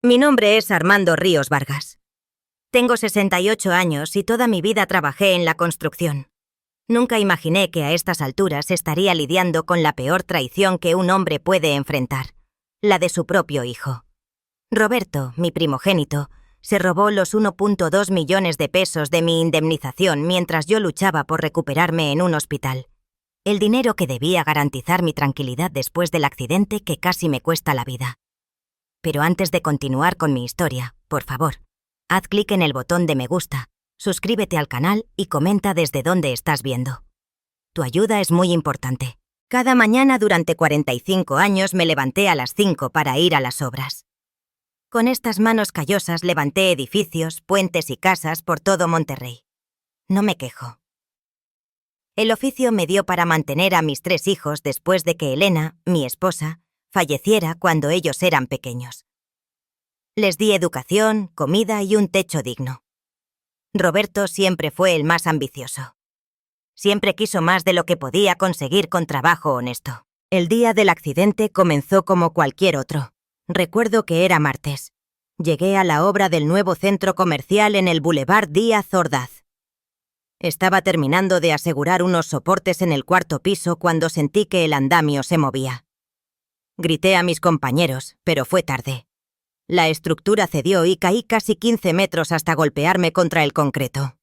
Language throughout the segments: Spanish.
Mi nombre es Armando Ríos Vargas. Tengo 68 años y toda mi vida trabajé en la construcción. Nunca imaginé que a estas alturas estaría lidiando con la peor traición que un hombre puede enfrentar, la de su propio hijo. Roberto, mi primogénito, se robó los 1,2 millones de pesos de mi indemnización mientras yo luchaba por recuperarme en un hospital. El dinero que debía garantizar mi tranquilidad después del accidente que casi me cuesta la vida. Pero antes de continuar con mi historia, por favor, haz clic en el botón de me gusta, suscríbete al canal y comenta desde dónde estás viendo. Tu ayuda es muy importante. Cada mañana durante 45 años me levanté a las 5 para ir a las obras. Con estas manos callosas levanté edificios, puentes y casas por todo Monterrey. No me quejo. El oficio me dio para mantener a mis 3 hijos después de que Elena, mi esposa, falleciera cuando ellos eran pequeños. Les di educación, comida y un techo digno. Roberto siempre fue el más ambicioso. Siempre quiso más de lo que podía conseguir con trabajo honesto. El día del accidente comenzó como cualquier otro. Recuerdo que era martes. Llegué a la obra del nuevo centro comercial en el Boulevard Díaz Ordaz. Estaba terminando de asegurar unos soportes en el 4º piso cuando sentí que el andamio se movía. Grité a mis compañeros, pero fue tarde. La estructura cedió y caí casi 15 metros hasta golpearme contra el concreto.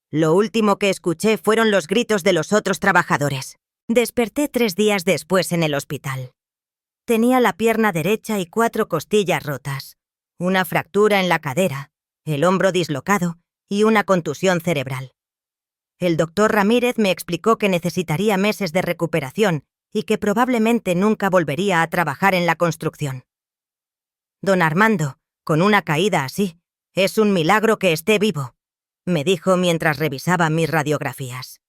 Lo último que escuché fueron los gritos de los otros trabajadores. Desperté 3 días después en el hospital. Tenía la pierna derecha y 4 costillas rotas, una fractura en la cadera, el hombro dislocado y una contusión cerebral. El doctor Ramírez me explicó que necesitaría meses de recuperación y que probablemente nunca volvería a trabajar en la construcción. Don Armando, con una caída así, es un milagro que esté vivo, me dijo mientras revisaba mis radiografías.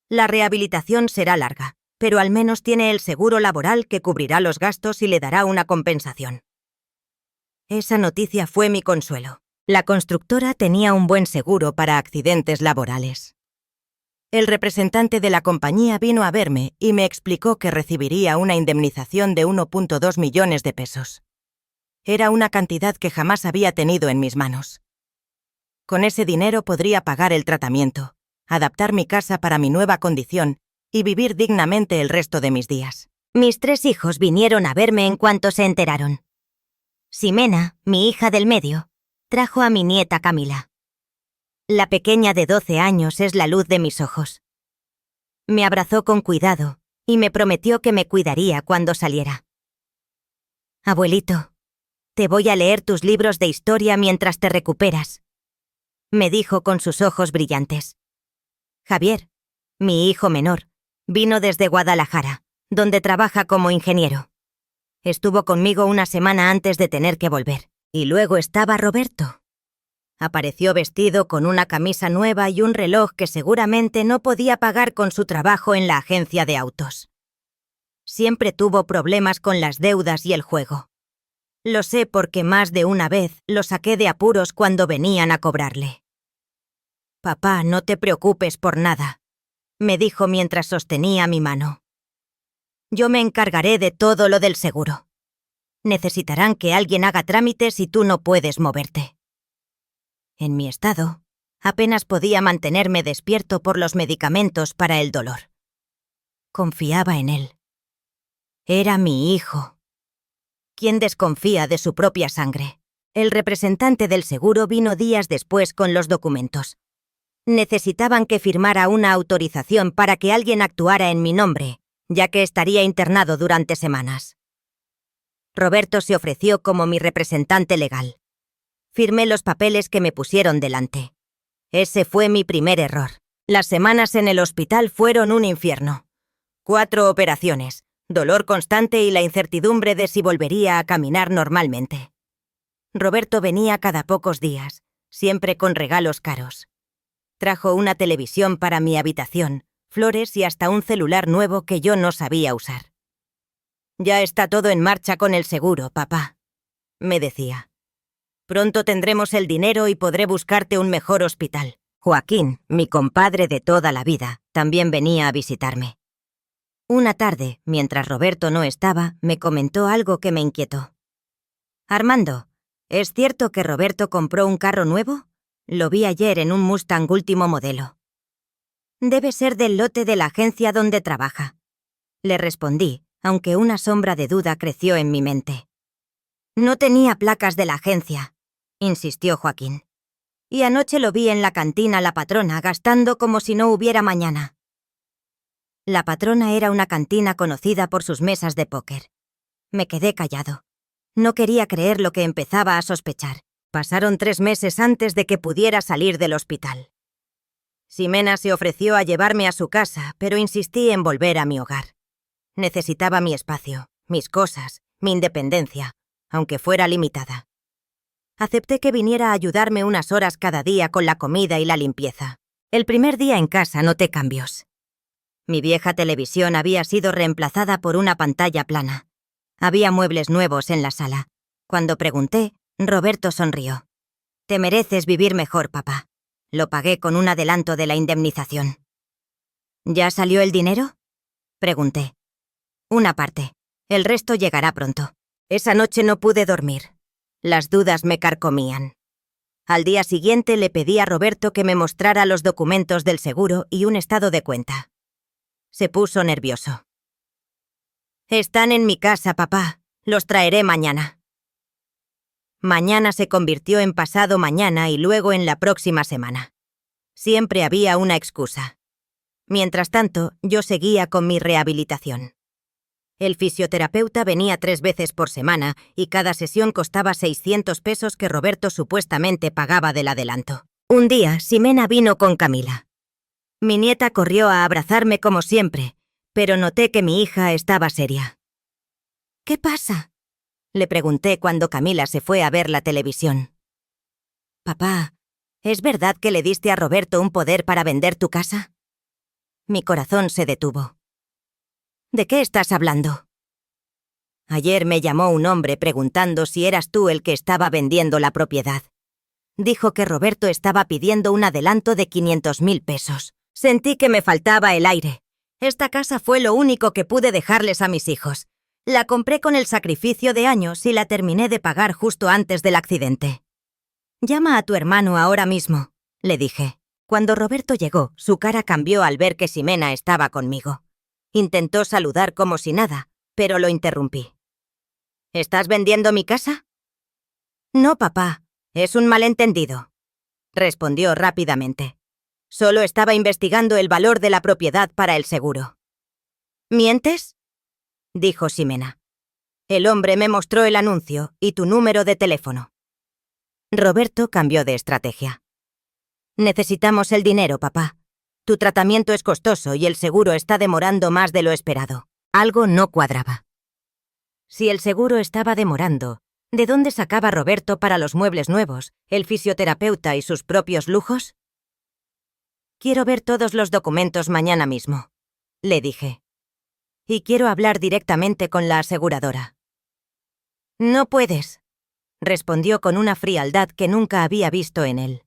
La rehabilitación será larga, pero al menos tiene el seguro laboral que cubrirá los gastos y le dará una compensación. Esa noticia fue mi consuelo. La constructora tenía un buen seguro para accidentes laborales. El representante de la compañía vino a verme y me explicó que recibiría una indemnización de 1,2 millones de pesos. Era una cantidad que jamás había tenido en mis manos. Con ese dinero podría pagar el tratamiento, adaptar mi casa para mi nueva condición y vivir dignamente el resto de mis días. Mis 3 hijos vinieron a verme en cuanto se enteraron. Ximena, mi hija del medio, trajo a mi nieta Camila. La pequeña de 12 años es la luz de mis ojos. Me abrazó con cuidado y me prometió que me cuidaría cuando saliera. Abuelito, te voy a leer tus libros de historia mientras te recuperas, me dijo con sus ojos brillantes. Javier, mi hijo menor, vino desde Guadalajara, donde trabaja como ingeniero. Estuvo conmigo una semana antes de tener que volver. Y luego estaba Roberto. Apareció vestido con una camisa nueva y un reloj que seguramente no podía pagar con su trabajo en la agencia de autos. Siempre tuvo problemas con las deudas y el juego. Lo sé porque más de una vez lo saqué de apuros cuando venían a cobrarle. Papá, no te preocupes por nada, me dijo mientras sostenía mi mano. Yo me encargaré de todo lo del seguro. Necesitarán que alguien haga trámites y tú no puedes moverte. En mi estado, apenas podía mantenerme despierto por los medicamentos para el dolor. Confiaba en él. Era mi hijo. ¿Quién desconfía de su propia sangre? El representante del seguro vino días después con los documentos. Necesitaban que firmara una autorización para que alguien actuara en mi nombre, ya que estaría internado durante semanas. Roberto se ofreció como mi representante legal. Firmé los papeles que me pusieron delante. Ese fue mi primer error. Las semanas en el hospital fueron un infierno. 4 operaciones, dolor constante y la incertidumbre de si volvería a caminar normalmente. Roberto venía cada pocos días, siempre con regalos caros. Trajo una televisión para mi habitación, flores y hasta un celular nuevo que yo no sabía usar. Ya está todo en marcha con el seguro, papá, me decía. Pronto tendremos el dinero y podré buscarte un mejor hospital. Joaquín, mi compadre de toda la vida, también venía a visitarme. Una tarde, mientras Roberto no estaba, me comentó algo que me inquietó. Armando, ¿es cierto que Roberto compró un carro nuevo? Lo vi ayer en un Mustang último modelo. Debe ser del lote de la agencia donde trabaja. Le respondí, aunque una sombra de duda creció en mi mente. No tenía placas de la agencia, insistió Joaquín. Y anoche lo vi en la cantina la patrona gastando como si no hubiera mañana. La patrona era una cantina conocida por sus mesas de póker. Me quedé callado. No quería creer lo que empezaba a sospechar. Pasaron 3 meses antes de que pudiera salir del hospital. Ximena se ofreció a llevarme a su casa, pero insistí en volver a mi hogar. Necesitaba mi espacio, mis cosas, mi independencia, aunque fuera limitada. Acepté que viniera a ayudarme unas horas cada día con la comida y la limpieza. El primer día en casa noté cambios. Mi vieja televisión había sido reemplazada por una pantalla plana. Había muebles nuevos en la sala. Cuando pregunté, Roberto sonrió. «Te mereces vivir mejor, papá. Lo pagué con un adelanto de la indemnización». «¿Ya salió el dinero?», pregunté. «Una parte. El resto llegará pronto». Esa noche no pude dormir. Las dudas me carcomían. Al día siguiente le pedí a Roberto que me mostrara los documentos del seguro y un estado de cuenta. Se puso nervioso. «Están en mi casa, papá. Los traeré mañana». Mañana se convirtió en pasado mañana y luego en la próxima semana. Siempre había una excusa. Mientras tanto, yo seguía con mi rehabilitación. El fisioterapeuta venía 3 veces por semana y cada sesión costaba 600 pesos que Roberto supuestamente pagaba del adelanto. Un día, Ximena vino con Camila. Mi nieta corrió a abrazarme como siempre, pero noté que mi hija estaba seria. «¿Qué pasa?», le pregunté cuando Camila se fue a ver la televisión. «Papá, ¿es verdad que le diste a Roberto un poder para vender tu casa?». Mi corazón se detuvo. «¿De qué estás hablando?». «Ayer me llamó un hombre preguntando si eras tú el que estaba vendiendo la propiedad. Dijo que Roberto estaba pidiendo un adelanto de 500.000 pesos. Sentí que me faltaba el aire. Esta casa fue lo único que pude dejarles a mis hijos. La compré con el sacrificio de años y la terminé de pagar justo antes del accidente». «Llama a tu hermano ahora mismo», le dije. Cuando Roberto llegó, su cara cambió al ver que Ximena estaba conmigo. Intentó saludar como si nada, pero lo interrumpí. «¿Estás vendiendo mi casa?». «No, papá, es un malentendido», respondió rápidamente. «Solo estaba investigando el valor de la propiedad para el seguro». «¿Mientes?», dijo Ximena. «El hombre me mostró el anuncio y tu número de teléfono». Roberto cambió de estrategia. «Necesitamos el dinero, papá. Tu tratamiento es costoso y el seguro está demorando más de lo esperado». Algo no cuadraba. Si el seguro estaba demorando, ¿de dónde sacaba Roberto para los muebles nuevos, el fisioterapeuta y sus propios lujos? «Quiero ver todos los documentos mañana mismo», le dije. «Y quiero hablar directamente con la aseguradora». «No puedes», respondió con una frialdad que nunca había visto en él.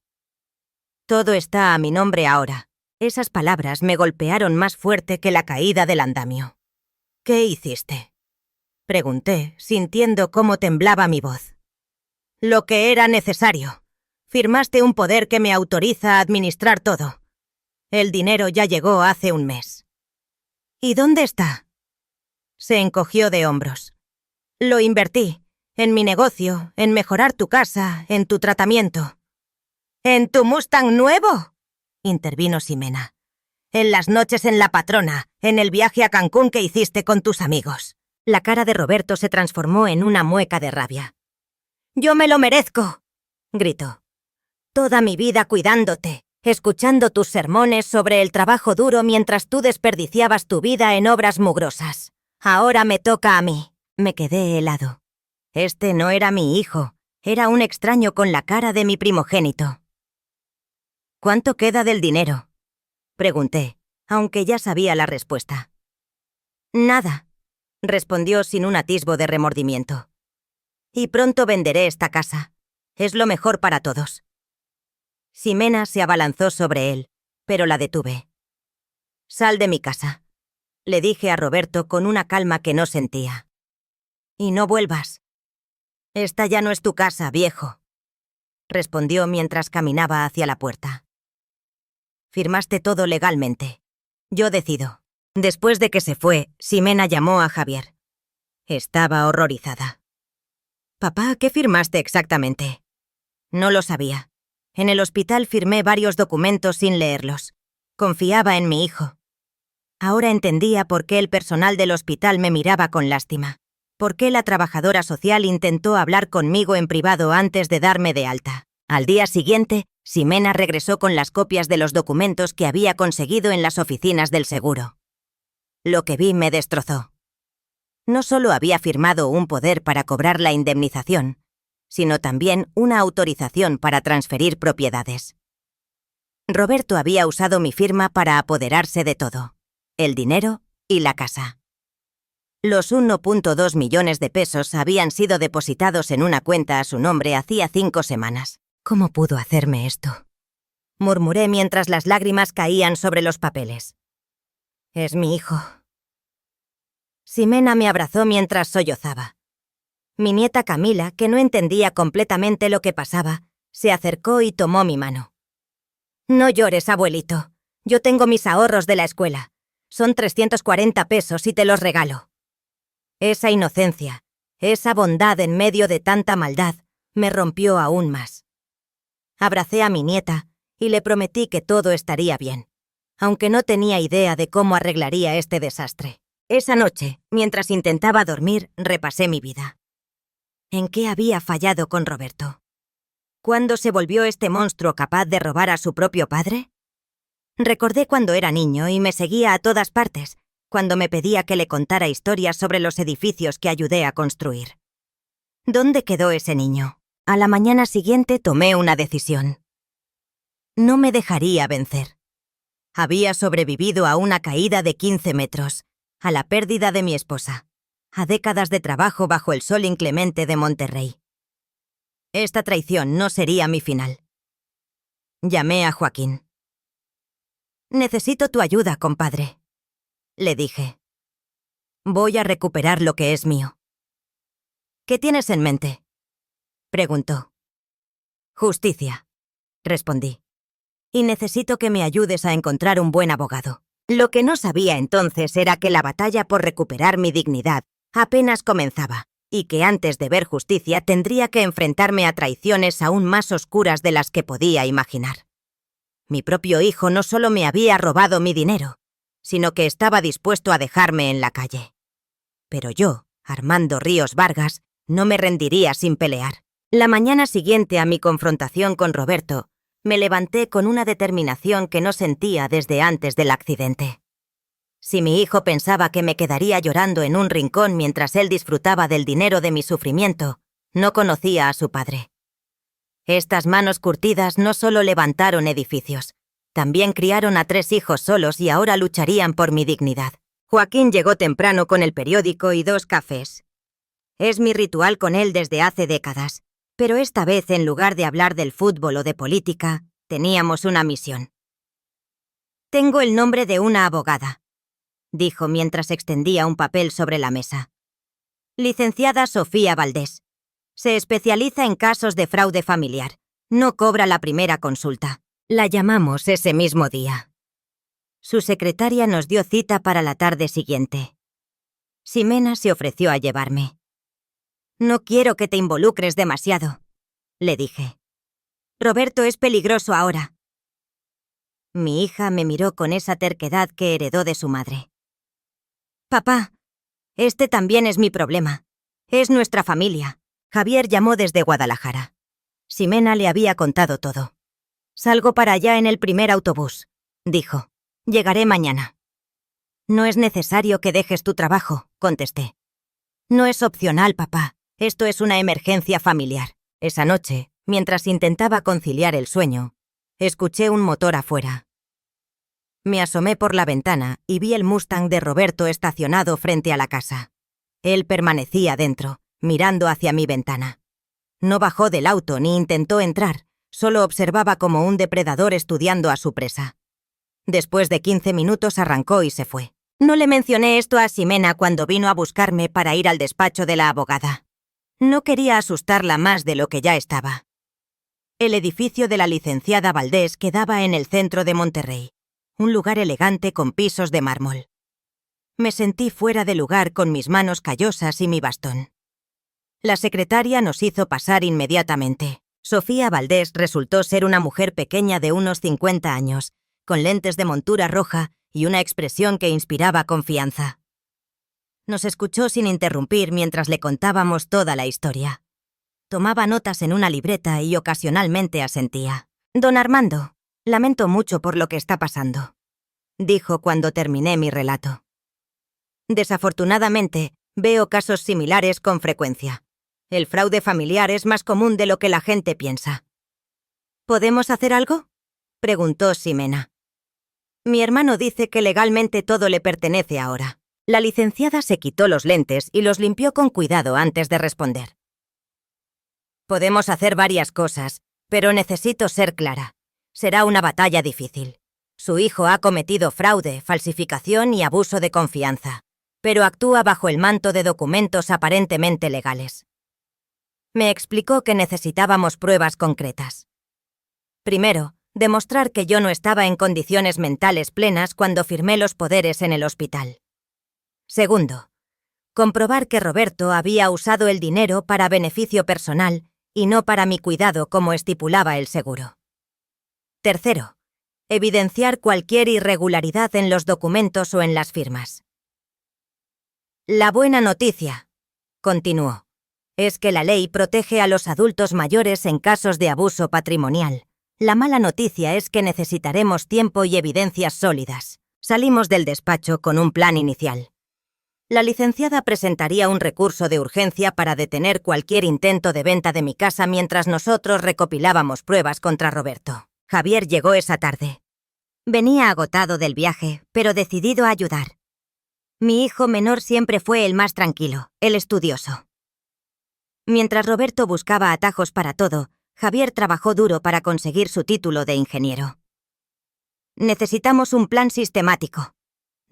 «Todo está a mi nombre ahora». Esas palabras me golpearon más fuerte que la caída del andamio. «¿Qué hiciste?», pregunté, sintiendo cómo temblaba mi voz. «Lo que era necesario. Firmaste un poder que me autoriza a administrar todo. El dinero ya llegó hace un mes». «¿Y dónde está?». Se encogió de hombros. «Lo invertí. En mi negocio, en mejorar tu casa, en tu tratamiento». «¿En tu Mustang nuevo?», intervino Ximena. «En las noches en La Patrona, en el viaje a Cancún que hiciste con tus amigos». La cara de Roberto se transformó en una mueca de rabia. «¡Yo me lo merezco!», gritó. «Toda mi vida cuidándote, escuchando tus sermones sobre el trabajo duro mientras tú desperdiciabas tu vida en obras mugrosas. Ahora me toca a mí». Me quedé helado. Este no era mi hijo, era un extraño con la cara de mi primogénito. «¿Cuánto queda del dinero?», pregunté, aunque ya sabía la respuesta. «Nada», respondió sin un atisbo de remordimiento. «Y pronto venderé esta casa. Es lo mejor para todos». Ximena se abalanzó sobre él, pero la detuve. «Sal de mi casa», le dije a Roberto con una calma que no sentía. «Y no vuelvas». Esta ya no es tu casa, viejo, respondió mientras caminaba hacia la puerta. Firmaste todo legalmente. Yo decido. Después de que se fue, Ximena llamó a Javier. Estaba horrorizada. «Papá, ¿qué firmaste exactamente?» No lo sabía. En el hospital firmé varios documentos sin leerlos. Confiaba en mi hijo. Ahora entendía por qué el personal del hospital me miraba con lástima. Por qué la trabajadora social intentó hablar conmigo en privado antes de darme de alta. Al día siguiente, Ximena regresó con las copias de los documentos que había conseguido en las oficinas del seguro. Lo que vi me destrozó. No solo había firmado un poder para cobrar la indemnización, sino también una autorización para transferir propiedades. Roberto había usado mi firma para apoderarse de todo, el dinero y la casa. Los 1,2 millones de pesos habían sido depositados en una cuenta a su nombre hacía 5 semanas. ¿Cómo pudo hacerme esto?, murmuré mientras las lágrimas caían sobre los papeles. Es mi hijo. Ximena me abrazó mientras sollozaba. Mi nieta Camila, que no entendía completamente lo que pasaba, se acercó y tomó mi mano. No llores, abuelito. Yo tengo mis ahorros de la escuela. Son 340 pesos y te los regalo. Esa inocencia, esa bondad en medio de tanta maldad, me rompió aún más. Abracé a mi nieta y le prometí que todo estaría bien, aunque no tenía idea de cómo arreglaría este desastre. Esa noche, mientras intentaba dormir, repasé mi vida. ¿En qué había fallado con Roberto? ¿Cuándo se volvió este monstruo capaz de robar a su propio padre? Recordé cuando era niño y me seguía a todas partes, cuando me pedía que le contara historias sobre los edificios que ayudé a construir. ¿Dónde quedó ese niño? A la mañana siguiente tomé una decisión. No me dejaría vencer. Había sobrevivido a una caída de 15 metros, a la pérdida de mi esposa, a décadas de trabajo bajo el sol inclemente de Monterrey. Esta traición no sería mi final. Llamé a Joaquín. «Necesito tu ayuda, compadre», le dije. «Voy a recuperar lo que es mío». «¿Qué tienes en mente?», preguntó. «Justicia», respondí. «Y necesito que me ayudes a encontrar un buen abogado». Lo que no sabía entonces era que la batalla por recuperar mi dignidad apenas comenzaba, y que antes de ver justicia tendría que enfrentarme a traiciones aún más oscuras de las que podía imaginar. Mi propio hijo no solo me había robado mi dinero, sino que estaba dispuesto a dejarme en la calle. Pero yo, Armando Ríos Vargas, no me rendiría sin pelear. La mañana siguiente a mi confrontación con Roberto, me levanté con una determinación que no sentía desde antes del accidente. Si mi hijo pensaba que me quedaría llorando en un rincón mientras él disfrutaba del dinero de mi sufrimiento, no conocía a su padre. Estas manos curtidas no solo levantaron edificios, también criaron a 3 hijos solos y ahora lucharían por mi dignidad. Joaquín llegó temprano con el periódico y 2 cafés. Es mi ritual con él desde hace décadas, pero esta vez, en lugar de hablar del fútbol o de política, teníamos una misión. «Tengo el nombre de una abogada», dijo mientras extendía un papel sobre la mesa. «Licenciada Sofía Valdés. Se especializa en casos de fraude familiar. No cobra la primera consulta. La llamamos ese mismo día». Su secretaria nos dio cita para la tarde siguiente. Ximena se ofreció a llevarme. «No quiero que te involucres demasiado», le dije. «Roberto es peligroso ahora». Mi hija me miró con esa terquedad que heredó de su madre. «Papá, este también es mi problema. Es nuestra familia». Javier llamó desde Guadalajara. Ximena le había contado todo. «Salgo para allá en el primer autobús», dijo. «Llegaré mañana». «No es necesario que dejes tu trabajo», contesté. «No es opcional, papá. Esto es una emergencia familiar». Esa noche, mientras intentaba conciliar el sueño, escuché un motor afuera. Me asomé por la ventana y vi el Mustang de Roberto estacionado frente a la casa. Él permanecía dentro, mirando hacia mi ventana. No bajó del auto ni intentó entrar, solo observaba como un depredador estudiando a su presa. Después de 15 minutos arrancó y se fue. No le mencioné esto a Ximena cuando vino a buscarme para ir al despacho de la abogada. No quería asustarla más de lo que ya estaba. El edificio de la licenciada Valdés quedaba en el centro de Monterrey, un lugar elegante con pisos de mármol. Me sentí fuera de lugar con mis manos callosas y mi bastón. La secretaria nos hizo pasar inmediatamente. Sofía Valdés resultó ser una mujer pequeña de unos 50 años, con lentes de montura roja y una expresión que inspiraba confianza. Nos escuchó sin interrumpir mientras le contábamos toda la historia. Tomaba notas en una libreta y ocasionalmente asentía. «Don Armando, lamento mucho por lo que está pasando», dijo cuando terminé mi relato. Desafortunadamente, veo casos similares con frecuencia. El fraude familiar es más común de lo que la gente piensa. ¿Podemos hacer algo?, preguntó Ximena. Mi hermano dice que legalmente todo le pertenece ahora. La licenciada se quitó los lentes y los limpió con cuidado antes de responder. Podemos hacer varias cosas, pero necesito ser clara. Será una batalla difícil. Su hijo ha cometido fraude, falsificación y abuso de confianza, pero actúa bajo el manto de documentos aparentemente legales. Me explicó que necesitábamos pruebas concretas. Primero, demostrar que yo no estaba en condiciones mentales plenas cuando firmé los poderes en el hospital. Segundo, comprobar que Roberto había usado el dinero para beneficio personal y no para mi cuidado como estipulaba el seguro. Tercero, evidenciar cualquier irregularidad en los documentos o en las firmas. La buena noticia, continuó, es que la ley protege a los adultos mayores en casos de abuso patrimonial. La mala noticia es que necesitaremos tiempo y evidencias sólidas. Salimos del despacho con un plan inicial. La licenciada presentaría un recurso de urgencia para detener cualquier intento de venta de mi casa mientras nosotros recopilábamos pruebas contra Roberto. Javier llegó esa tarde. Venía agotado del viaje, pero decidido a ayudar. Mi hijo menor siempre fue el más tranquilo, el estudioso. Mientras Roberto buscaba atajos para todo, Javier trabajó duro para conseguir su título de ingeniero. Necesitamos un plan sistemático,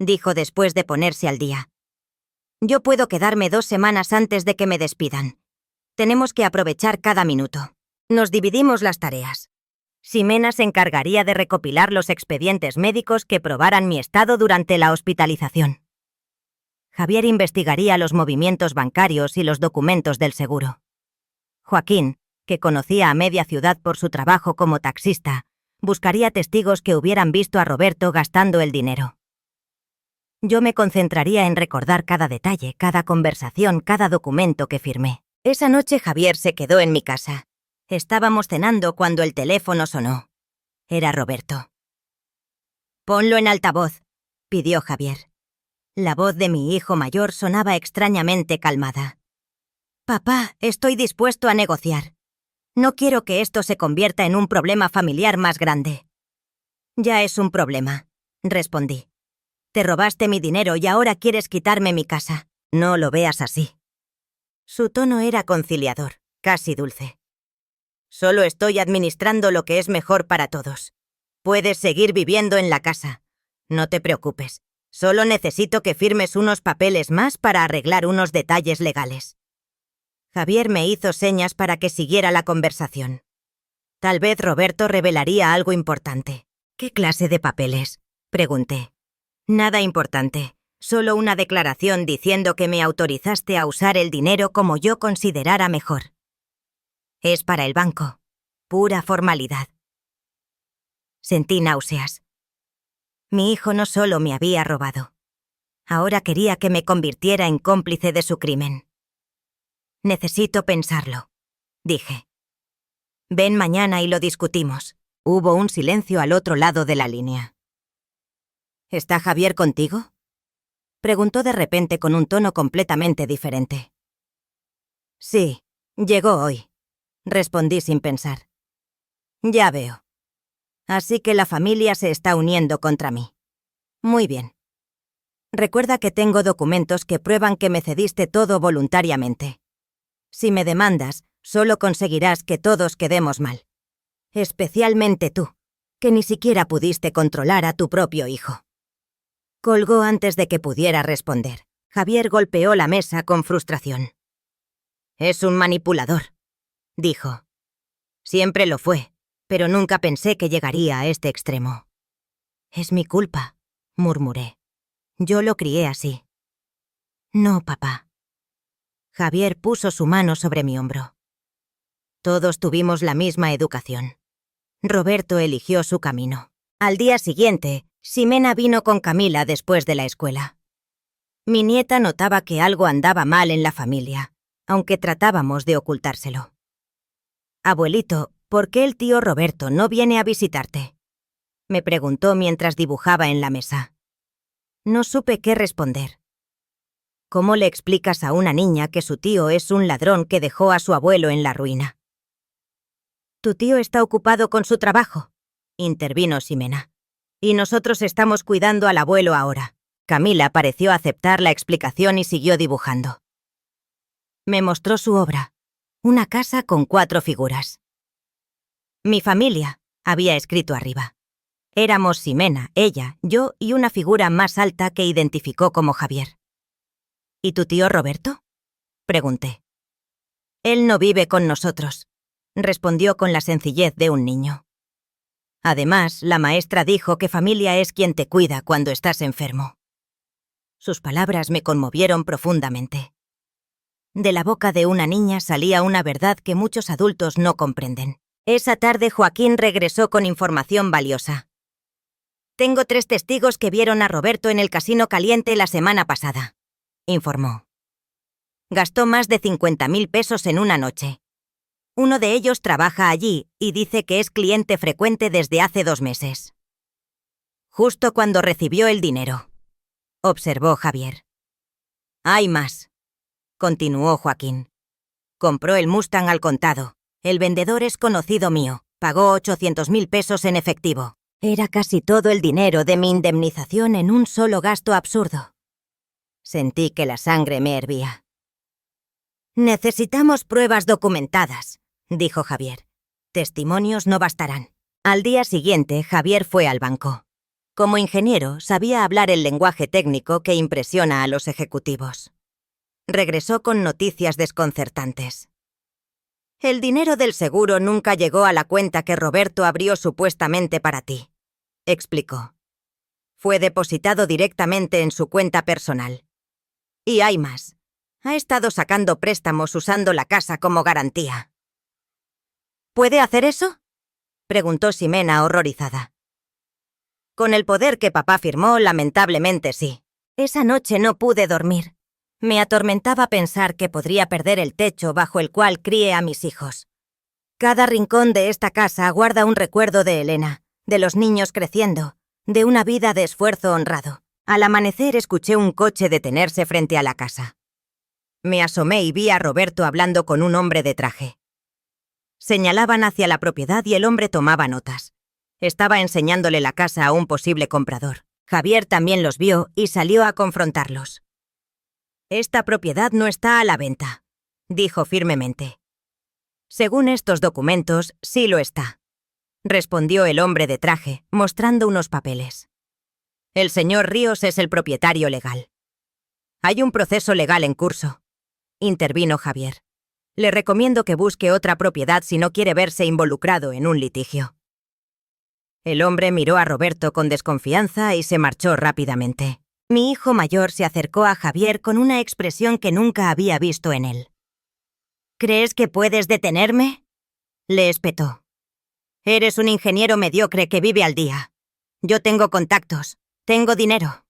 dijo después de ponerse al día. Yo puedo quedarme 2 semanas antes de que me despidan. Tenemos que aprovechar cada minuto. Nos dividimos las tareas. Ximena se encargaría de recopilar los expedientes médicos que probaran mi estado durante la hospitalización. Javier investigaría los movimientos bancarios y los documentos del seguro. Joaquín, que conocía a media ciudad por su trabajo como taxista, buscaría testigos que hubieran visto a Roberto gastando el dinero. Yo me concentraría en recordar cada detalle, cada conversación, cada documento que firmé. Esa noche Javier se quedó en mi casa. Estábamos cenando cuando el teléfono sonó. Era Roberto. «Ponlo en altavoz», pidió Javier. La voz de mi hijo mayor sonaba extrañamente calmada. «Papá, estoy dispuesto a negociar. No quiero que esto se convierta en un problema familiar más grande». «Ya es un problema», respondí. «Te robaste mi dinero y ahora quieres quitarme mi casa. No lo veas así». Su tono era conciliador, casi dulce. «Solo estoy administrando lo que es mejor para todos. Puedes seguir viviendo en la casa. No te preocupes. Solo necesito que firmes unos papeles más para arreglar unos detalles legales». Javier me hizo señas para que siguiera la conversación. Tal vez Roberto revelaría algo importante. «¿Qué clase de papeles?», pregunté. «Nada importante. Solo una declaración diciendo que me autorizaste a usar el dinero como yo considerara mejor. Es para el banco. Pura formalidad». Sentí náuseas. Mi hijo no solo me había robado. Ahora quería que me convirtiera en cómplice de su crimen. «Necesito pensarlo», dije. «Ven mañana y lo discutimos». Hubo un silencio al otro lado de la línea. «¿Está Javier contigo?», preguntó de repente con un tono completamente diferente. «Sí, llegó hoy», respondí sin pensar. «Ya veo. Así que la familia se está uniendo contra mí. Muy bien. Recuerda que tengo documentos que prueban que me cediste todo voluntariamente. Si me demandas, solo conseguirás que todos quedemos mal. Especialmente tú, que ni siquiera pudiste controlar a tu propio hijo». Colgó antes de que pudiera responder. Javier golpeó la mesa con frustración. Es un manipulador, dijo. Siempre lo fue, pero nunca pensé que llegaría a este extremo. Es mi culpa, murmuré. Yo lo crié así. No, papá. Javier puso su mano sobre mi hombro. Todos tuvimos la misma educación. Roberto eligió su camino. Al día siguiente, Ximena vino con Camila después de la escuela. Mi nieta notaba que algo andaba mal en la familia, aunque tratábamos de ocultárselo. «Abuelito, ¿por qué el tío Roberto no viene a visitarte?», me preguntó mientras dibujaba en la mesa. No supe qué responder. ¿Cómo le explicas a una niña que su tío es un ladrón que dejó a su abuelo en la ruina? «Tu tío está ocupado con su trabajo», intervino Ximena. «Y nosotros estamos cuidando al abuelo ahora». Camila pareció aceptar la explicación y siguió dibujando. Me mostró su obra, una casa con 4 figuras. «Mi familia», había escrito arriba. Éramos Ximena, ella, yo y una figura más alta que identificó como Javier. «¿Y tu tío Roberto?», pregunté. «Él no vive con nosotros», respondió con la sencillez de un niño. Además, la maestra dijo que familia es quien te cuida cuando estás enfermo. Sus palabras me conmovieron profundamente. De la boca de una niña salía una verdad que muchos adultos no comprenden. Esa tarde Joaquín regresó con información valiosa. «Tengo 3 testigos que vieron a Roberto en el Casino Caliente la semana pasada», informó. «Gastó más de 50.000 pesos en una noche. Uno de ellos trabaja allí y dice que es cliente frecuente desde hace 2 meses. Justo cuando recibió el dinero», observó Javier. «Hay más», continuó Joaquín. «Compró el Mustang al contado. El vendedor es conocido mío. Pagó 800.000 pesos en efectivo. Era casi todo el dinero de mi indemnización en un solo gasto absurdo». Sentí que la sangre me hervía. «Necesitamos pruebas documentadas», dijo Javier. «Testimonios no bastarán». Al día siguiente, Javier fue al banco. Como ingeniero, sabía hablar el lenguaje técnico que impresiona a los ejecutivos. Regresó con noticias desconcertantes. «El dinero del seguro nunca llegó a la cuenta que Roberto abrió supuestamente para ti», explicó. «Fue depositado directamente en su cuenta personal. Y hay más. Ha estado sacando préstamos usando la casa como garantía». «¿Puede hacer eso?», preguntó Ximena horrorizada. «Con el poder que papá firmó, lamentablemente sí. Esa noche no pude dormir. Me atormentaba pensar que podría perder el techo bajo el cual crié a mis hijos. Cada rincón de esta casa guarda un recuerdo de Elena, de los niños creciendo, de una vida de esfuerzo honrado». Al amanecer escuché un coche detenerse frente a la casa. Me asomé y vi a Roberto hablando con un hombre de traje. Señalaban hacia la propiedad y el hombre tomaba notas. Estaba enseñándole la casa a un posible comprador. Javier también los vio y salió a confrontarlos. «Esta propiedad no está a la venta», dijo firmemente. «Según estos documentos, sí lo está», respondió el hombre de traje, mostrando unos papeles. «El señor Ríos es el propietario legal». «Hay un proceso legal en curso», intervino Javier. «Le recomiendo que busque otra propiedad si no quiere verse involucrado en un litigio». El hombre miró a Roberto con desconfianza y se marchó rápidamente. Mi hijo mayor se acercó a Javier con una expresión que nunca había visto en él. «¿Crees que puedes detenerme?», le espetó. «Eres un ingeniero mediocre que vive al día. Yo tengo contactos, tengo dinero».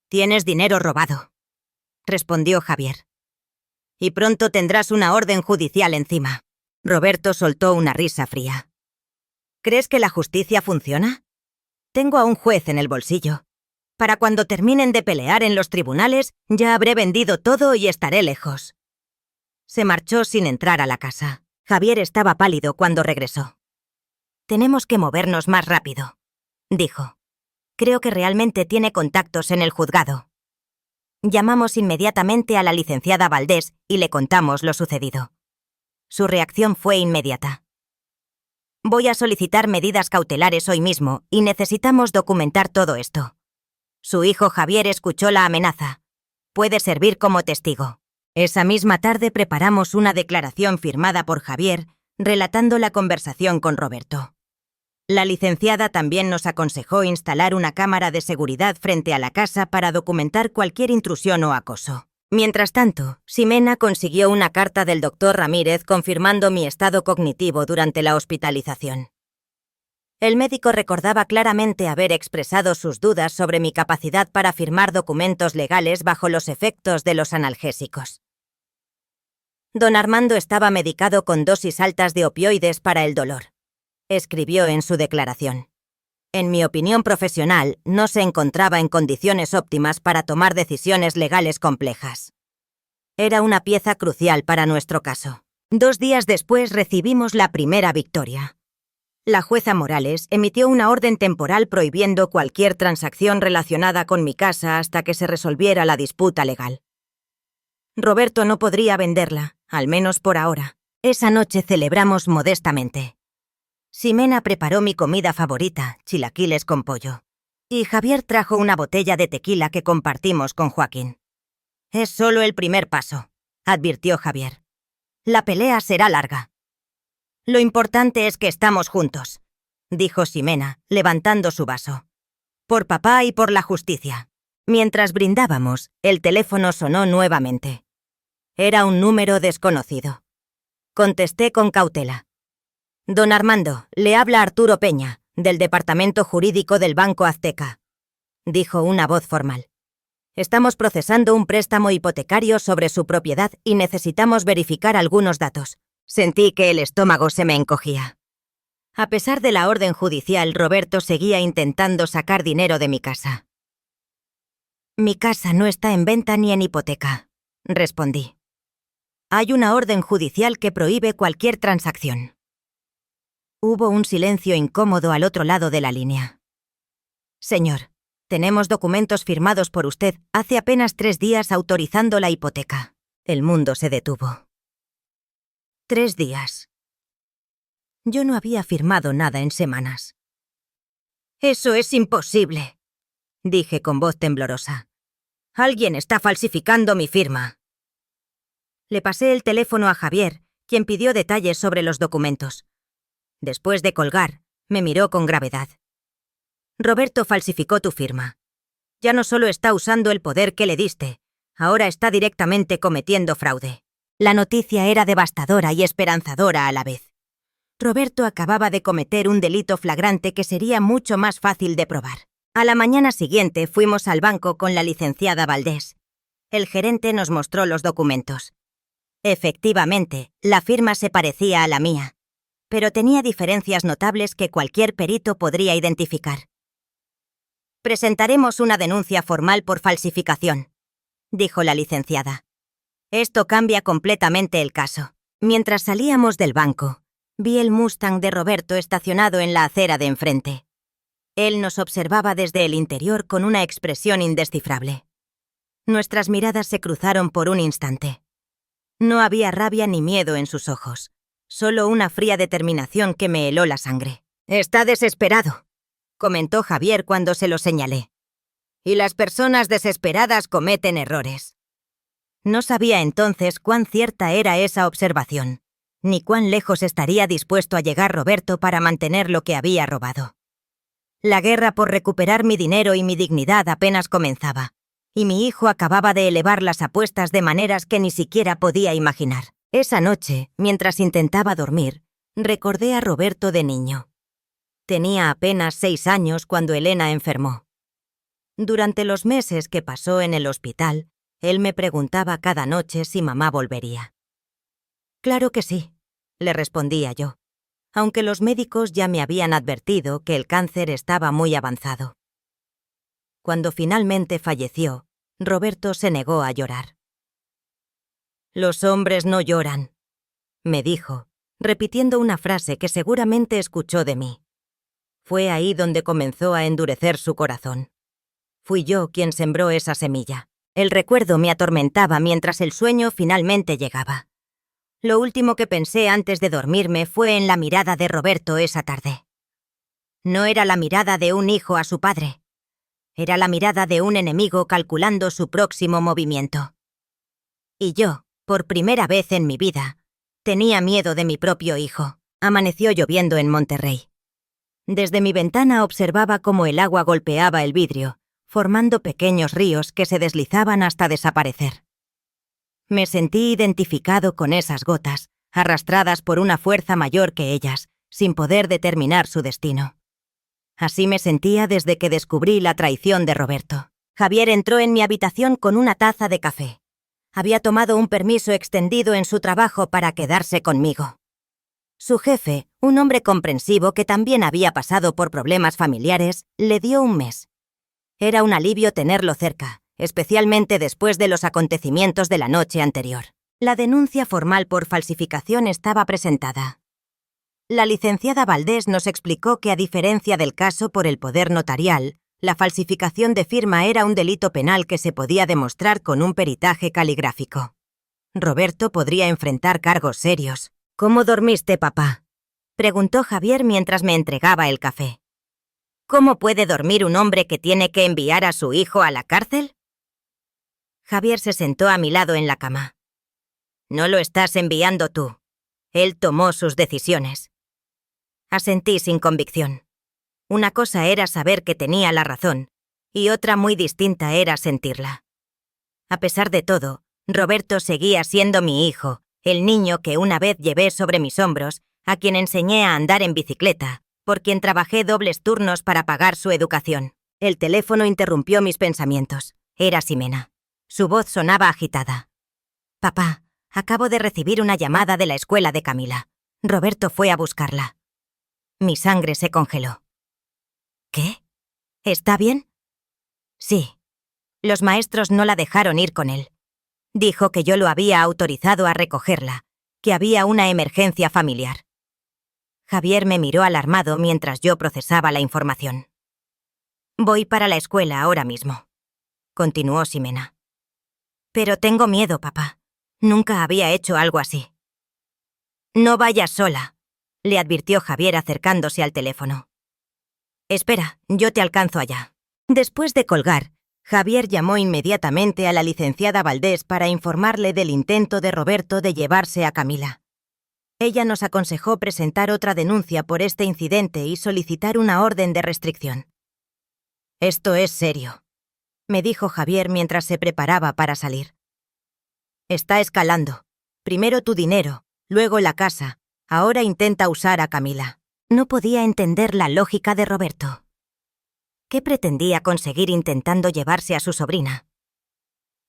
«Tienes dinero robado», respondió Javier. «Y pronto tendrás una orden judicial encima». Roberto soltó una risa fría. «¿Crees que la justicia funciona? Tengo a un juez en el bolsillo. Para cuando terminen de pelear en los tribunales, ya habré vendido todo y estaré lejos». Se marchó sin entrar a la casa. Javier estaba pálido cuando regresó. «Tenemos que movernos más rápido», dijo. «Creo que realmente tiene contactos en el juzgado». Llamamos inmediatamente a la licenciada Valdés y le contamos lo sucedido. Su reacción fue inmediata. «Voy a solicitar medidas cautelares hoy mismo y necesitamos documentar todo esto». Su hijo Javier escuchó la amenaza. «Puede servir como testigo». Esa misma tarde preparamos una declaración firmada por Javier, relatando la conversación con Roberto. La licenciada también nos aconsejó instalar una cámara de seguridad frente a la casa para documentar cualquier intrusión o acoso. Mientras tanto, Ximena consiguió una carta del doctor Ramírez confirmando mi estado cognitivo durante la hospitalización. El médico recordaba claramente haber expresado sus dudas sobre mi capacidad para firmar documentos legales bajo los efectos de los analgésicos. Don Armando estaba medicado con dosis altas de opioides para el dolor, escribió en su declaración. En mi opinión profesional, no se encontraba en condiciones óptimas para tomar decisiones legales complejas. Era una pieza crucial para nuestro caso. 2 días después recibimos la primera victoria. La jueza Morales emitió una orden temporal prohibiendo cualquier transacción relacionada con mi casa hasta que se resolviera la disputa legal. Roberto no podría venderla, al menos por ahora. Esa noche celebramos modestamente. Ximena preparó mi comida favorita, chilaquiles con pollo. Y Javier trajo una botella de tequila que compartimos con Joaquín. Es solo el primer paso, advirtió Javier. La pelea será larga. Lo importante es que estamos juntos, dijo Ximena, levantando su vaso. Por papá y por la justicia. Mientras brindábamos, el teléfono sonó nuevamente. Era un número desconocido. Contesté con cautela. Don Armando, le habla Arturo Peña, del Departamento Jurídico del Banco Azteca, dijo una voz formal. Estamos procesando un préstamo hipotecario sobre su propiedad y necesitamos verificar algunos datos. Sentí que el estómago se me encogía. A pesar de la orden judicial, Roberto seguía intentando sacar dinero de mi casa. Mi casa no está en venta ni en hipoteca, respondí. Hay una orden judicial que prohíbe cualquier transacción. Hubo un silencio incómodo al otro lado de la línea. Señor, tenemos documentos firmados por usted hace apenas 3 días autorizando la hipoteca. El mundo se detuvo. 3 días. Yo no había firmado nada en semanas. Eso es imposible, dije con voz temblorosa. Alguien está falsificando mi firma. Le pasé el teléfono a Javier, quien pidió detalles sobre los documentos. Después de colgar, me miró con gravedad. Roberto falsificó tu firma. Ya no solo está usando el poder que le diste, ahora está directamente cometiendo fraude. La noticia era devastadora y esperanzadora a la vez. Roberto acababa de cometer un delito flagrante que sería mucho más fácil de probar. A la mañana siguiente fuimos al banco con la licenciada Valdés. El gerente nos mostró los documentos. Efectivamente, la firma se parecía a la mía, pero tenía diferencias notables que cualquier perito podría identificar. Presentaremos una denuncia formal por falsificación, dijo la licenciada. Esto cambia completamente el caso. Mientras salíamos del banco, vi el Mustang de Roberto estacionado en la acera de enfrente. Él nos observaba desde el interior con una expresión indescifrable. Nuestras miradas se cruzaron por un instante. No había rabia ni miedo en sus ojos, solo una fría determinación que me heló la sangre. «Está desesperado», comentó Javier cuando se lo señalé. «Y las personas desesperadas cometen errores». No sabía entonces cuán cierta era esa observación, ni cuán lejos estaría dispuesto a llegar Roberto para mantener lo que había robado. La guerra por recuperar mi dinero y mi dignidad apenas comenzaba, y mi hijo acababa de elevar las apuestas de maneras que ni siquiera podía imaginar. Esa noche, mientras intentaba dormir, recordé a Roberto de niño. Tenía apenas 6 años cuando Elena enfermó. Durante los meses que pasó en el hospital, él me preguntaba cada noche si mamá volvería. «Claro que sí», le respondía yo, aunque los médicos ya me habían advertido que el cáncer estaba muy avanzado. Cuando finalmente falleció, Roberto se negó a llorar. «Los hombres no lloran», me dijo, repitiendo una frase que seguramente escuchó de mí. Fue ahí donde comenzó a endurecer su corazón. Fui yo quien sembró esa semilla. El recuerdo me atormentaba mientras el sueño finalmente llegaba. Lo último que pensé antes de dormirme fue en la mirada de Roberto esa tarde. No era la mirada de un hijo a su padre. Era la mirada de un enemigo calculando su próximo movimiento. Y yo, por primera vez en mi vida, tenía miedo de mi propio hijo. Amaneció lloviendo en Monterrey. Desde mi ventana observaba cómo el agua golpeaba el vidrio, formando pequeños ríos que se deslizaban hasta desaparecer. Me sentí identificado con esas gotas, arrastradas por una fuerza mayor que ellas, sin poder determinar su destino. Así me sentía desde que descubrí la traición de Roberto. Javier entró en mi habitación con una taza de café. Había tomado un permiso extendido en su trabajo para quedarse conmigo. Su jefe, un hombre comprensivo que también había pasado por problemas familiares, le dio un mes. Era un alivio tenerlo cerca, especialmente después de los acontecimientos de la noche anterior. La denuncia formal por falsificación estaba presentada. La licenciada Valdés nos explicó que, a diferencia del caso por el poder notarial, la falsificación de firma era un delito penal que se podía demostrar con un peritaje caligráfico. Roberto podría enfrentar cargos serios. ¿Cómo dormiste, papá?, preguntó Javier mientras me entregaba el café. ¿Cómo puede dormir un hombre que tiene que enviar a su hijo a la cárcel? Javier se sentó a mi lado en la cama. No lo estás enviando tú. Él tomó sus decisiones. Asentí sin convicción. Una cosa era saber que tenía la razón, y otra muy distinta era sentirla. A pesar de todo, Roberto seguía siendo mi hijo, el niño que una vez llevé sobre mis hombros, a quien enseñé a andar en bicicleta, por quien trabajé dobles turnos para pagar su educación. El teléfono interrumpió mis pensamientos. Era Ximena. Su voz sonaba agitada. «Papá, acabo de recibir una llamada de la escuela de Camila. Roberto fue a buscarla». Mi sangre se congeló. ¿Qué? ¿Está bien? Sí. Los maestros no la dejaron ir con él. Dijo que yo lo había autorizado a recogerla, que había una emergencia familiar. Javier me miró alarmado mientras yo procesaba la información. «Voy para la escuela ahora mismo», continuó Ximena. «Pero tengo miedo, papá. Nunca había hecho algo así». «No vayas sola», le advirtió Javier acercándose al teléfono. «Espera, yo te alcanzo allá». Después de colgar, Javier llamó inmediatamente a la licenciada Valdés para informarle del intento de Roberto de llevarse a Camila. Ella nos aconsejó presentar otra denuncia por este incidente y solicitar una orden de restricción. «Esto es serio», me dijo Javier mientras se preparaba para salir. «Está escalando. Primero tu dinero, luego la casa. Ahora intenta usar a Camila». No podía entender la lógica de Roberto. ¿Qué pretendía conseguir intentando llevarse a su sobrina?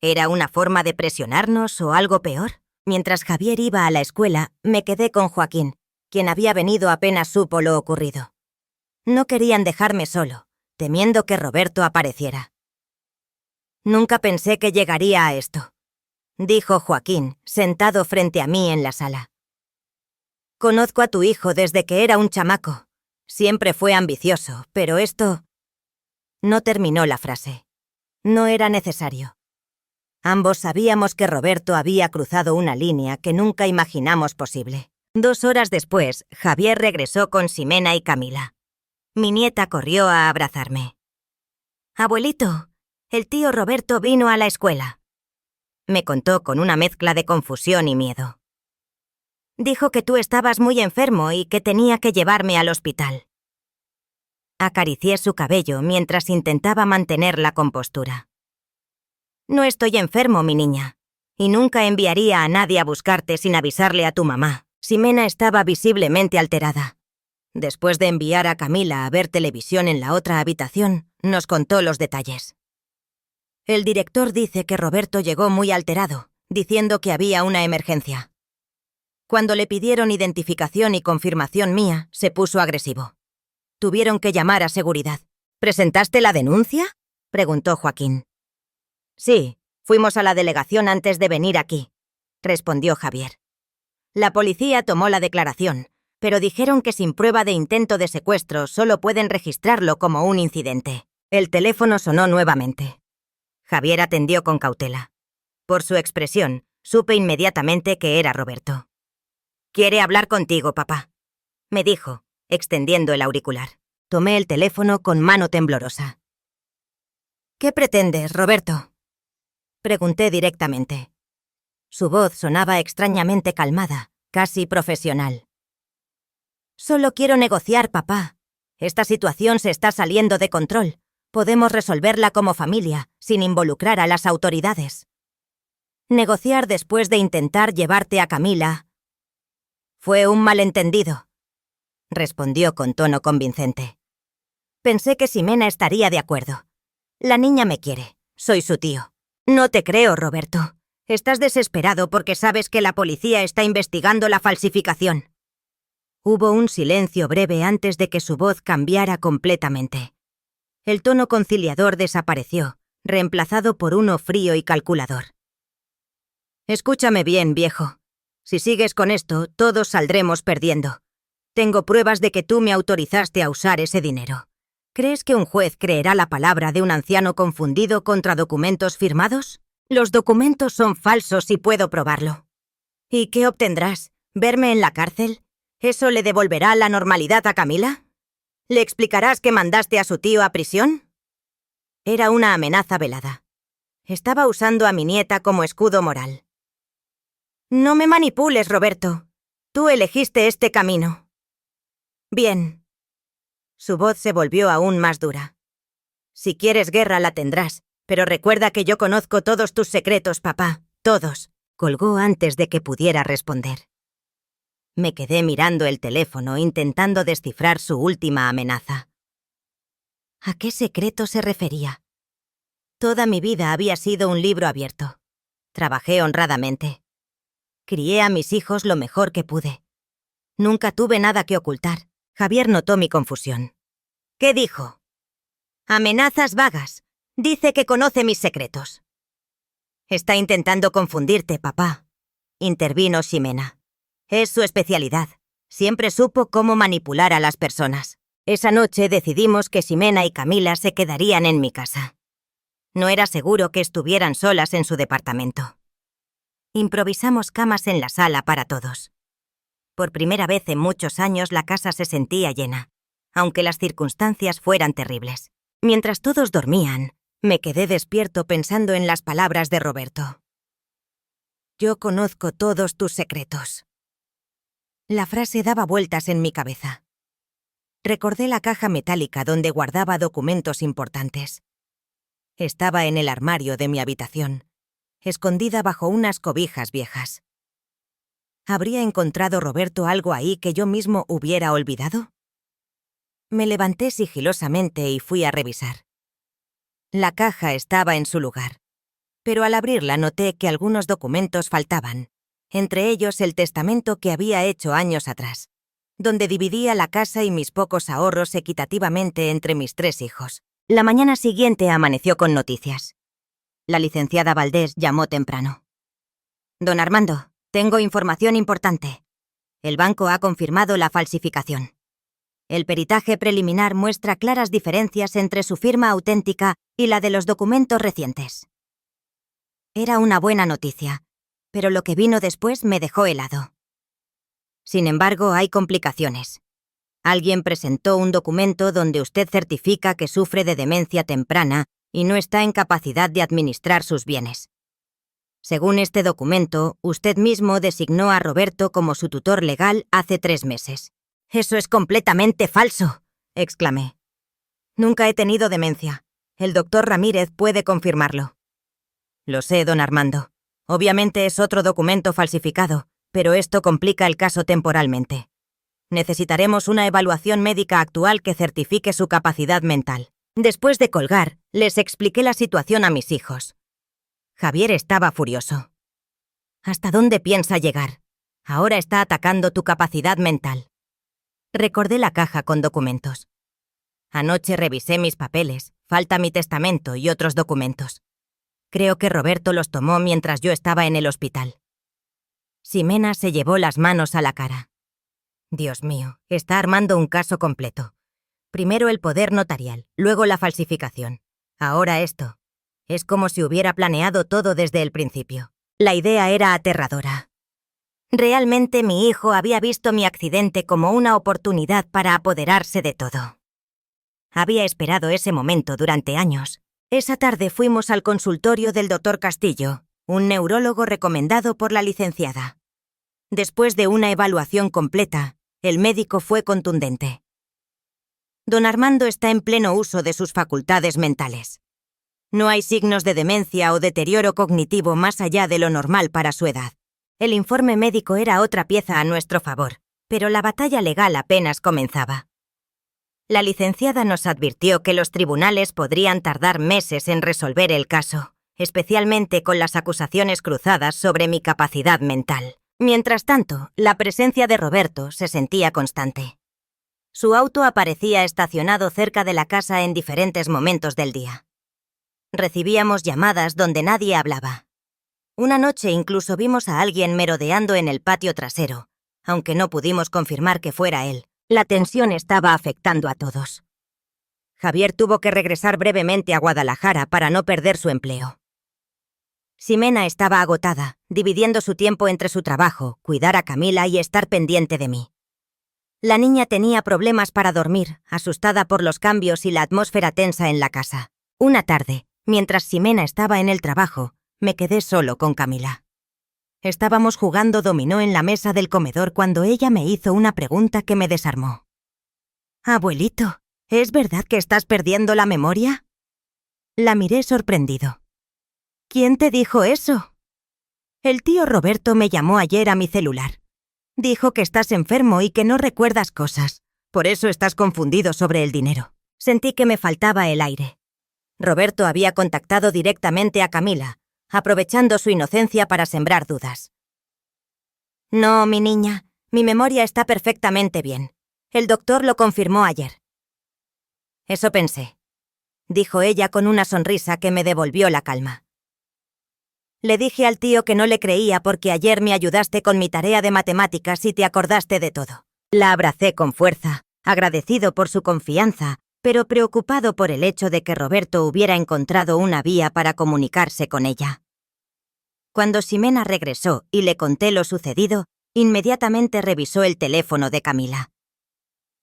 ¿Era una forma de presionarnos o algo peor? Mientras Javier iba a la escuela, me quedé con Joaquín, quien había venido apenas supo lo ocurrido. No querían dejarme solo, temiendo que Roberto apareciera. «Nunca pensé que llegaría a esto», dijo Joaquín, sentado frente a mí en la sala. «Conozco a tu hijo desde que era un chamaco. Siempre fue ambicioso, pero esto...» No terminó la frase. No era necesario. Ambos sabíamos que Roberto había cruzado una línea que nunca imaginamos posible. 2 horas después, Javier regresó con Ximena y Camila. Mi nieta corrió a abrazarme. «Abuelito, el tío Roberto vino a la escuela», me contó con una mezcla de confusión y miedo. «Dijo que tú estabas muy enfermo y que tenía que llevarme al hospital». Acaricié su cabello mientras intentaba mantener la compostura. «No estoy enfermo, mi niña, y nunca enviaría a nadie a buscarte sin avisarle a tu mamá». Ximena estaba visiblemente alterada. Después de enviar a Camila a ver televisión en la otra habitación, nos contó los detalles. «El director dice que Roberto llegó muy alterado, diciendo que había una emergencia. Cuando le pidieron identificación y confirmación mía, se puso agresivo. Tuvieron que llamar a seguridad». «¿Presentaste la denuncia?», preguntó Joaquín. «Sí, fuimos a la delegación antes de venir aquí», respondió Javier. «La policía tomó la declaración, pero dijeron que sin prueba de intento de secuestro solo pueden registrarlo como un incidente». El teléfono sonó nuevamente. Javier atendió con cautela. Por su expresión, supe inmediatamente que era Roberto. «Quiere hablar contigo, papá», me dijo, extendiendo el auricular. Tomé el teléfono con mano temblorosa. «¿Qué pretendes, Roberto?», pregunté directamente. Su voz sonaba extrañamente calmada, casi profesional. Solo quiero negociar, papá. Esta situación se está saliendo de control. Podemos resolverla como familia, sin involucrar a las autoridades. Negociar después de intentar llevarte a Camila. Fue un malentendido, respondió con tono convincente. Pensé que Ximena estaría de acuerdo. La niña me quiere. Soy su tío. No te creo, Roberto. Estás desesperado porque sabes que la policía está investigando la falsificación. Hubo un silencio breve antes de que su voz cambiara completamente. El tono conciliador desapareció, reemplazado por uno frío y calculador. Escúchame bien, viejo. Si sigues con esto, todos saldremos perdiendo. Tengo pruebas de que tú me autorizaste a usar ese dinero. ¿Crees que un juez creerá la palabra de un anciano confundido contra documentos firmados? Los documentos son falsos y puedo probarlo. ¿Y qué obtendrás? ¿Verme en la cárcel? ¿Eso le devolverá la normalidad a Camila? ¿Le explicarás que mandaste a su tío a prisión? Era una amenaza velada. Estaba usando a mi nieta como escudo moral. No me manipules, Roberto. Tú elegiste este camino. Bien. Su voz se volvió aún más dura. Si quieres guerra la tendrás, pero recuerda que yo conozco todos tus secretos, papá. Todos. Colgó antes de que pudiera responder. Me quedé mirando el teléfono intentando descifrar su última amenaza. ¿A qué secreto se refería? Toda mi vida había sido un libro abierto. Trabajé honradamente. Crié a mis hijos lo mejor que pude. Nunca tuve nada que ocultar. Javier notó mi confusión. ¿Qué dijo? Amenazas vagas. Dice que conoce mis secretos. Está intentando confundirte, papá, intervino Ximena. Es su especialidad. Siempre supo cómo manipular a las personas. Esa noche decidimos que Ximena y Camila se quedarían en mi casa. No era seguro que estuvieran solas en su departamento. Improvisamos camas en la sala para todos. Por primera vez en muchos años la casa se sentía llena, aunque las circunstancias fueran terribles. Mientras todos dormían, me quedé despierto pensando en las palabras de Roberto. Yo conozco todos tus secretos. La frase daba vueltas en mi cabeza. Recordé la caja metálica donde guardaba documentos importantes. Estaba en el armario de mi habitación, escondida bajo unas cobijas viejas. ¿Habría encontrado Roberto algo ahí que yo mismo hubiera olvidado? Me levanté sigilosamente y fui a revisar. La caja estaba en su lugar, pero al abrirla noté que algunos documentos faltaban, entre ellos el testamento que había hecho años atrás, donde dividía la casa y mis pocos ahorros equitativamente entre mis 3 hijos. La mañana siguiente amaneció con noticias. La licenciada Valdés llamó temprano. Don Armando, tengo información importante. El banco ha confirmado la falsificación. El peritaje preliminar muestra claras diferencias entre su firma auténtica y la de los documentos recientes. Era una buena noticia, pero lo que vino después me dejó helado. Sin embargo, hay complicaciones. Alguien presentó un documento donde usted certifica que sufre de demencia temprana y no está en capacidad de administrar sus bienes. Según este documento, usted mismo designó a Roberto como su tutor legal hace 3 meses. «Eso es completamente falso», exclamé. «Nunca he tenido demencia. El doctor Ramírez puede confirmarlo». «Lo sé, don Armando. Obviamente es otro documento falsificado, pero esto complica el caso temporalmente. Necesitaremos una evaluación médica actual que certifique su capacidad mental». Después de colgar, les expliqué la situación a mis hijos. Javier estaba furioso. ¿Hasta dónde piensa llegar? Ahora está atacando tu capacidad mental. Recordé la caja con documentos. Anoche revisé mis papeles, falta mi testamento y otros documentos. Creo que Roberto los tomó mientras yo estaba en el hospital. Ximena se llevó las manos a la cara. Dios mío, está armando un caso completo. Primero el poder notarial, luego la falsificación. Ahora esto. Es como si hubiera planeado todo desde el principio. La idea era aterradora. Realmente mi hijo había visto mi accidente como una oportunidad para apoderarse de todo. Había esperado ese momento durante años. Esa tarde fuimos al consultorio del doctor Castillo, un neurólogo recomendado por la licenciada. Después de una evaluación completa, el médico fue contundente. Don Armando está en pleno uso de sus facultades mentales. No hay signos de demencia o deterioro cognitivo más allá de lo normal para su edad. El informe médico era otra pieza a nuestro favor, pero la batalla legal apenas comenzaba. La licenciada nos advirtió que los tribunales podrían tardar meses en resolver el caso, especialmente con las acusaciones cruzadas sobre mi capacidad mental. Mientras tanto, la presencia de Roberto se sentía constante. Su auto aparecía estacionado cerca de la casa en diferentes momentos del día. Recibíamos llamadas donde nadie hablaba. Una noche incluso vimos a alguien merodeando en el patio trasero, aunque no pudimos confirmar que fuera él. La tensión estaba afectando a todos. Javier tuvo que regresar brevemente a Guadalajara para no perder su empleo. Ximena estaba agotada, dividiendo su tiempo entre su trabajo, cuidar a Camila y estar pendiente de mí. La niña tenía problemas para dormir, asustada por los cambios y la atmósfera tensa en la casa. Una tarde, mientras Ximena estaba en el trabajo, me quedé solo con Camila. Estábamos jugando dominó en la mesa del comedor cuando ella me hizo una pregunta que me desarmó. «Abuelito, ¿es verdad que estás perdiendo la memoria?» La miré sorprendido. «¿Quién te dijo eso?» «El tío Roberto me llamó ayer a mi celular. Dijo que estás enfermo y que no recuerdas cosas. Por eso estás confundido sobre el dinero». Sentí que me faltaba el aire. Roberto había contactado directamente a Camila, aprovechando su inocencia para sembrar dudas. «No, mi niña, mi memoria está perfectamente bien. El doctor lo confirmó ayer». «Eso pensé», dijo ella con una sonrisa que me devolvió la calma. «Le dije al tío que no le creía porque ayer me ayudaste con mi tarea de matemáticas y te acordaste de todo». La abracé con fuerza, agradecido por su confianza, pero preocupado por el hecho de que Roberto hubiera encontrado una vía para comunicarse con ella. Cuando Ximena regresó y le conté lo sucedido, inmediatamente revisó el teléfono de Camila.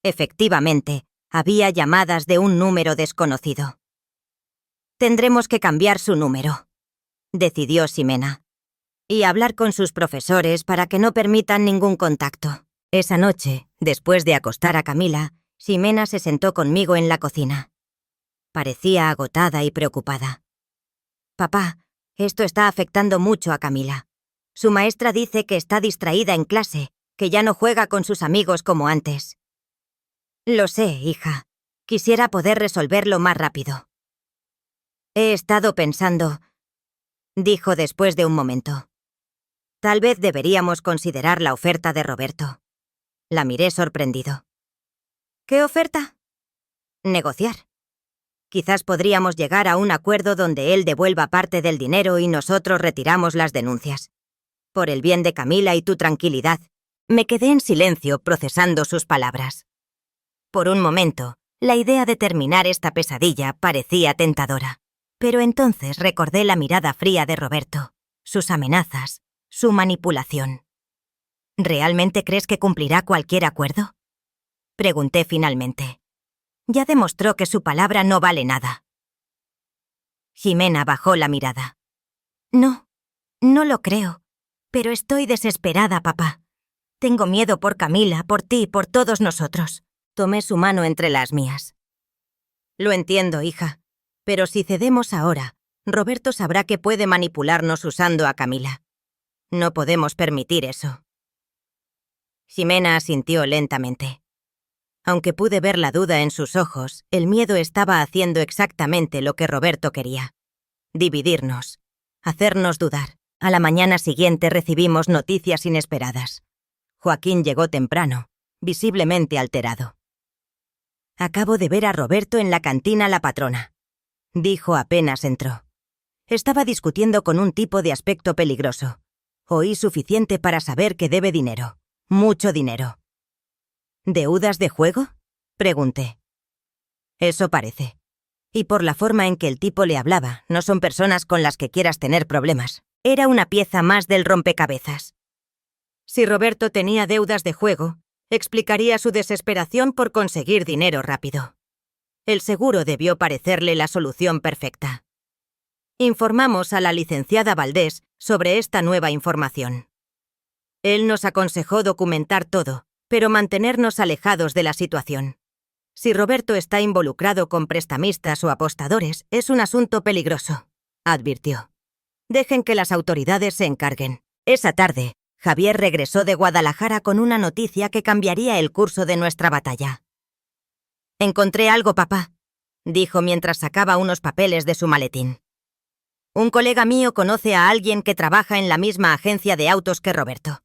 Efectivamente, había llamadas de un número desconocido. «Tendremos que cambiar su número», decidió Ximena, «y hablar con sus profesores para que no permitan ningún contacto». Esa noche, después de acostar a Camila, Ximena se sentó conmigo en la cocina. Parecía agotada y preocupada. «Papá, esto está afectando mucho a Camila. Su maestra dice que está distraída en clase, que ya no juega con sus amigos como antes». «Lo sé, hija. Quisiera poder resolverlo más rápido». «He estado pensando», dijo después de un momento. «Tal vez deberíamos considerar la oferta de Roberto». La miré sorprendido. «¿Qué oferta?» «Negociar. Quizás podríamos llegar a un acuerdo donde él devuelva parte del dinero y nosotros retiramos las denuncias. Por el bien de Camila y tu tranquilidad». Me quedé en silencio procesando sus palabras. Por un momento, la idea de terminar esta pesadilla parecía tentadora. Pero entonces recordé la mirada fría de Roberto, sus amenazas, su manipulación. «¿Realmente crees que cumplirá cualquier acuerdo?», pregunté finalmente. Ya demostró que su palabra no vale nada. Ximena bajó la mirada. «No, no lo creo. Pero estoy desesperada, papá. Tengo miedo por Camila, por ti, por todos nosotros». Tomé su mano entre las mías. «Lo entiendo, hija. Pero si cedemos ahora, Roberto sabrá que puede manipularnos usando a Camila. No podemos permitir eso». Ximena asintió lentamente. Aunque pude ver la duda en sus ojos, el miedo estaba haciendo exactamente lo que Roberto quería. Dividirnos. Hacernos dudar. A la mañana siguiente recibimos noticias inesperadas. Joaquín llegó temprano, visiblemente alterado. «Acabo de ver a Roberto en la cantina La Patrona», dijo apenas entró. Estaba discutiendo con un tipo de aspecto peligroso. Oí suficiente para saber que debe dinero. Mucho dinero. «¿Deudas de juego?», pregunté. «Eso parece. Y por la forma en que el tipo le hablaba, no son personas con las que quieras tener problemas. Era una pieza más del rompecabezas. Si Roberto tenía deudas de juego, explicaría su desesperación por conseguir dinero rápido. El seguro debió parecerle la solución perfecta. Informamos a la licenciada Valdés sobre esta nueva información. Él nos aconsejó documentar todo, pero mantenernos alejados de la situación. Si Roberto está involucrado con prestamistas o apostadores, es un asunto peligroso, advirtió. Dejen que las autoridades se encarguen. Esa tarde, Javier regresó de Guadalajara con una noticia que cambiaría el curso de nuestra batalla. «Encontré algo, papá», dijo mientras sacaba unos papeles de su maletín. «Un colega mío conoce a alguien que trabaja en la misma agencia de autos que Roberto.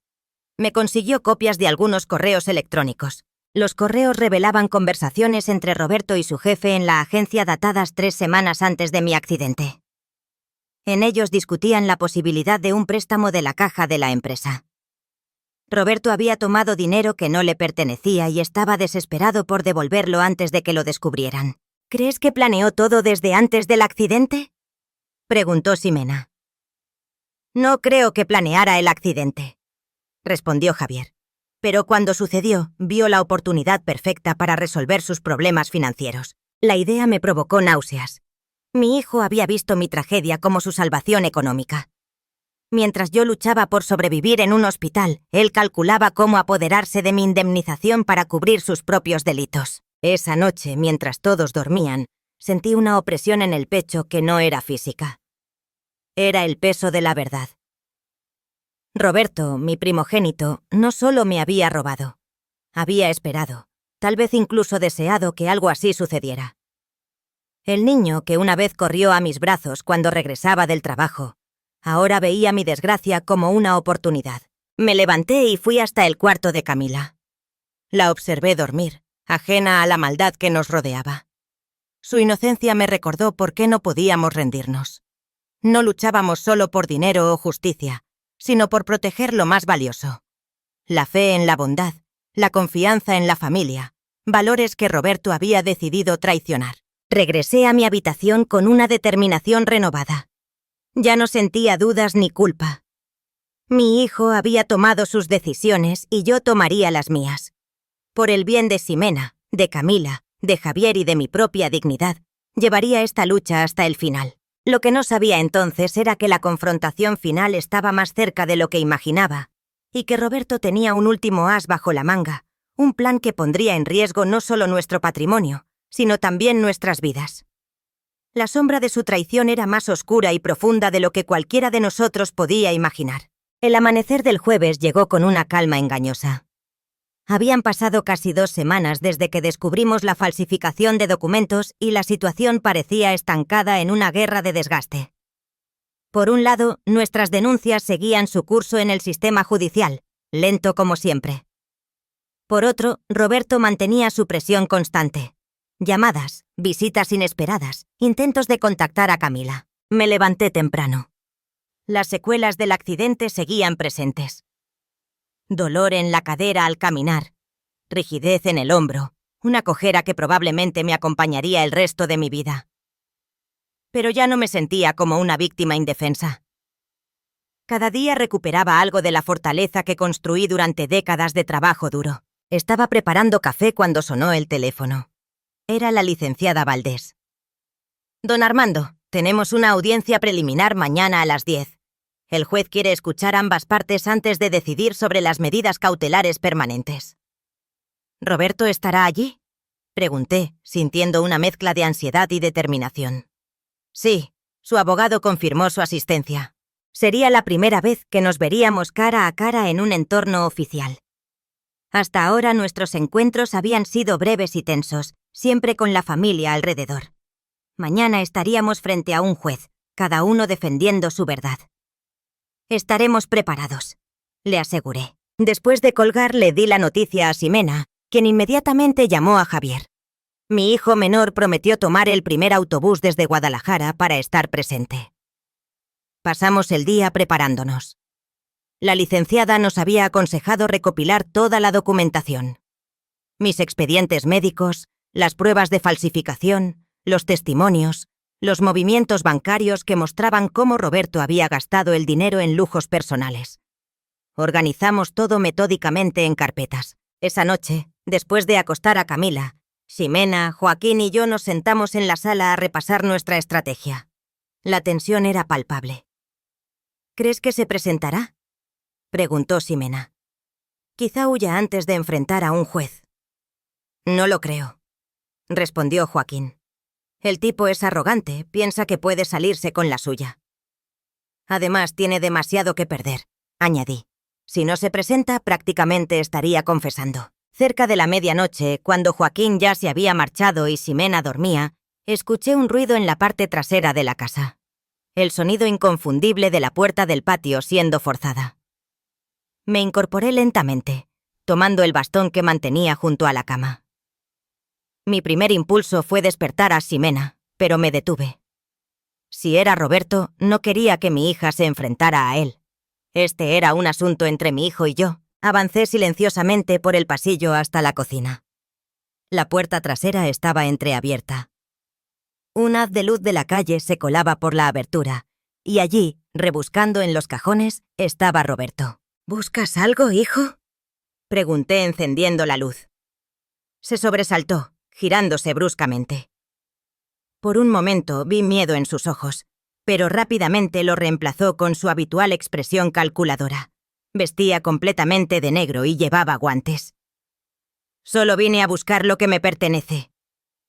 Me consiguió copias de algunos correos electrónicos. Los correos revelaban conversaciones entre Roberto y su jefe en la agencia datadas 3 semanas antes de mi accidente. En ellos discutían la posibilidad de un préstamo de la caja de la empresa. Roberto había tomado dinero que no le pertenecía y estaba desesperado por devolverlo antes de que lo descubrieran. ¿Crees que planeó todo desde antes del accidente?», preguntó Ximena. «No creo que planeara el accidente», respondió Javier. «Pero cuando sucedió, vio la oportunidad perfecta para resolver sus problemas financieros. La idea me provocó náuseas. Mi hijo había visto mi tragedia como su salvación económica. Mientras yo luchaba por sobrevivir en un hospital, él calculaba cómo apoderarse de mi indemnización para cubrir sus propios delitos. Esa noche, mientras todos dormían, sentí una opresión en el pecho que no era física. Era el peso de la verdad. Roberto, mi primogénito, no solo me había robado. Había esperado, tal vez incluso deseado que algo así sucediera. El niño que una vez corrió a mis brazos cuando regresaba del trabajo, ahora veía mi desgracia como una oportunidad. Me levanté y fui hasta el cuarto de Camila. La observé dormir, ajena a la maldad que nos rodeaba. Su inocencia me recordó por qué no podíamos rendirnos. No luchábamos solo por dinero o justicia, sino por proteger lo más valioso. La fe en la bondad, la confianza en la familia, valores que Roberto había decidido traicionar. Regresé a mi habitación con una determinación renovada. Ya no sentía dudas ni culpa. Mi hijo había tomado sus decisiones y yo tomaría las mías. Por el bien de Ximena, de Camila, de Javier y de mi propia dignidad, llevaría esta lucha hasta el final. Lo que no sabía entonces era que la confrontación final estaba más cerca de lo que imaginaba, y que Roberto tenía un último as bajo la manga, un plan que pondría en riesgo no solo nuestro patrimonio, sino también nuestras vidas. La sombra de su traición era más oscura y profunda de lo que cualquiera de nosotros podía imaginar. El amanecer del jueves llegó con una calma engañosa. Habían pasado casi 2 semanas desde que descubrimos la falsificación de documentos y la situación parecía estancada en una guerra de desgaste. Por un lado, nuestras denuncias seguían su curso en el sistema judicial, lento como siempre. Por otro, Roberto mantenía su presión constante. Llamadas, visitas inesperadas, intentos de contactar a Camila. Me levanté temprano. Las secuelas del accidente seguían presentes. Dolor en la cadera al caminar, rigidez en el hombro, una cojera que probablemente me acompañaría el resto de mi vida. Pero ya no me sentía como una víctima indefensa. Cada día recuperaba algo de la fortaleza que construí durante décadas de trabajo duro. Estaba preparando café cuando sonó el teléfono. Era la licenciada Valdés. «Don Armando, tenemos una audiencia preliminar mañana a las 10. El juez quiere escuchar ambas partes antes de decidir sobre las medidas cautelares permanentes». «¿Roberto estará allí?», pregunté, sintiendo una mezcla de ansiedad y determinación. Sí, su abogado confirmó su asistencia. Sería la primera vez que nos veríamos cara a cara en un entorno oficial. Hasta ahora nuestros encuentros habían sido breves y tensos, siempre con la familia alrededor. Mañana estaríamos frente a un juez, cada uno defendiendo su verdad. «Estaremos preparados», le aseguré. Después de colgar le di la noticia a Ximena, quien inmediatamente llamó a Javier. Mi hijo menor prometió tomar el primer autobús desde Guadalajara para estar presente. Pasamos el día preparándonos. La licenciada nos había aconsejado recopilar toda la documentación. Mis expedientes médicos, las pruebas de falsificación, los testimonios, los movimientos bancarios que mostraban cómo Roberto había gastado el dinero en lujos personales. Organizamos todo metódicamente en carpetas. Esa noche, después de acostar a Camila, Ximena, Joaquín y yo nos sentamos en la sala a repasar nuestra estrategia. La tensión era palpable. ¿Crees que se presentará?, preguntó Ximena. Quizá huya antes de enfrentar a un juez. No lo creo, respondió Joaquín. El tipo es arrogante, piensa que puede salirse con la suya. Además, tiene demasiado que perder, añadí. Si no se presenta, prácticamente estaría confesando. Cerca de la medianoche, cuando Joaquín ya se había marchado y Ximena dormía, escuché un ruido en la parte trasera de la casa. El sonido inconfundible de la puerta del patio siendo forzada. Me incorporé lentamente, tomando el bastón que mantenía junto a la cama. Mi primer impulso fue despertar a Ximena, pero me detuve. Si era Roberto, no quería que mi hija se enfrentara a él. Este era un asunto entre mi hijo y yo. Avancé silenciosamente por el pasillo hasta la cocina. La puerta trasera estaba entreabierta. Un haz de luz de la calle se colaba por la abertura, y allí, rebuscando en los cajones, estaba Roberto. ¿Buscas algo, hijo?, pregunté encendiendo la luz. Se sobresaltó, girándose bruscamente. Por un momento vi miedo en sus ojos, pero rápidamente lo reemplazó con su habitual expresión calculadora. Vestía completamente de negro y llevaba guantes. «Solo vine a buscar lo que me pertenece»,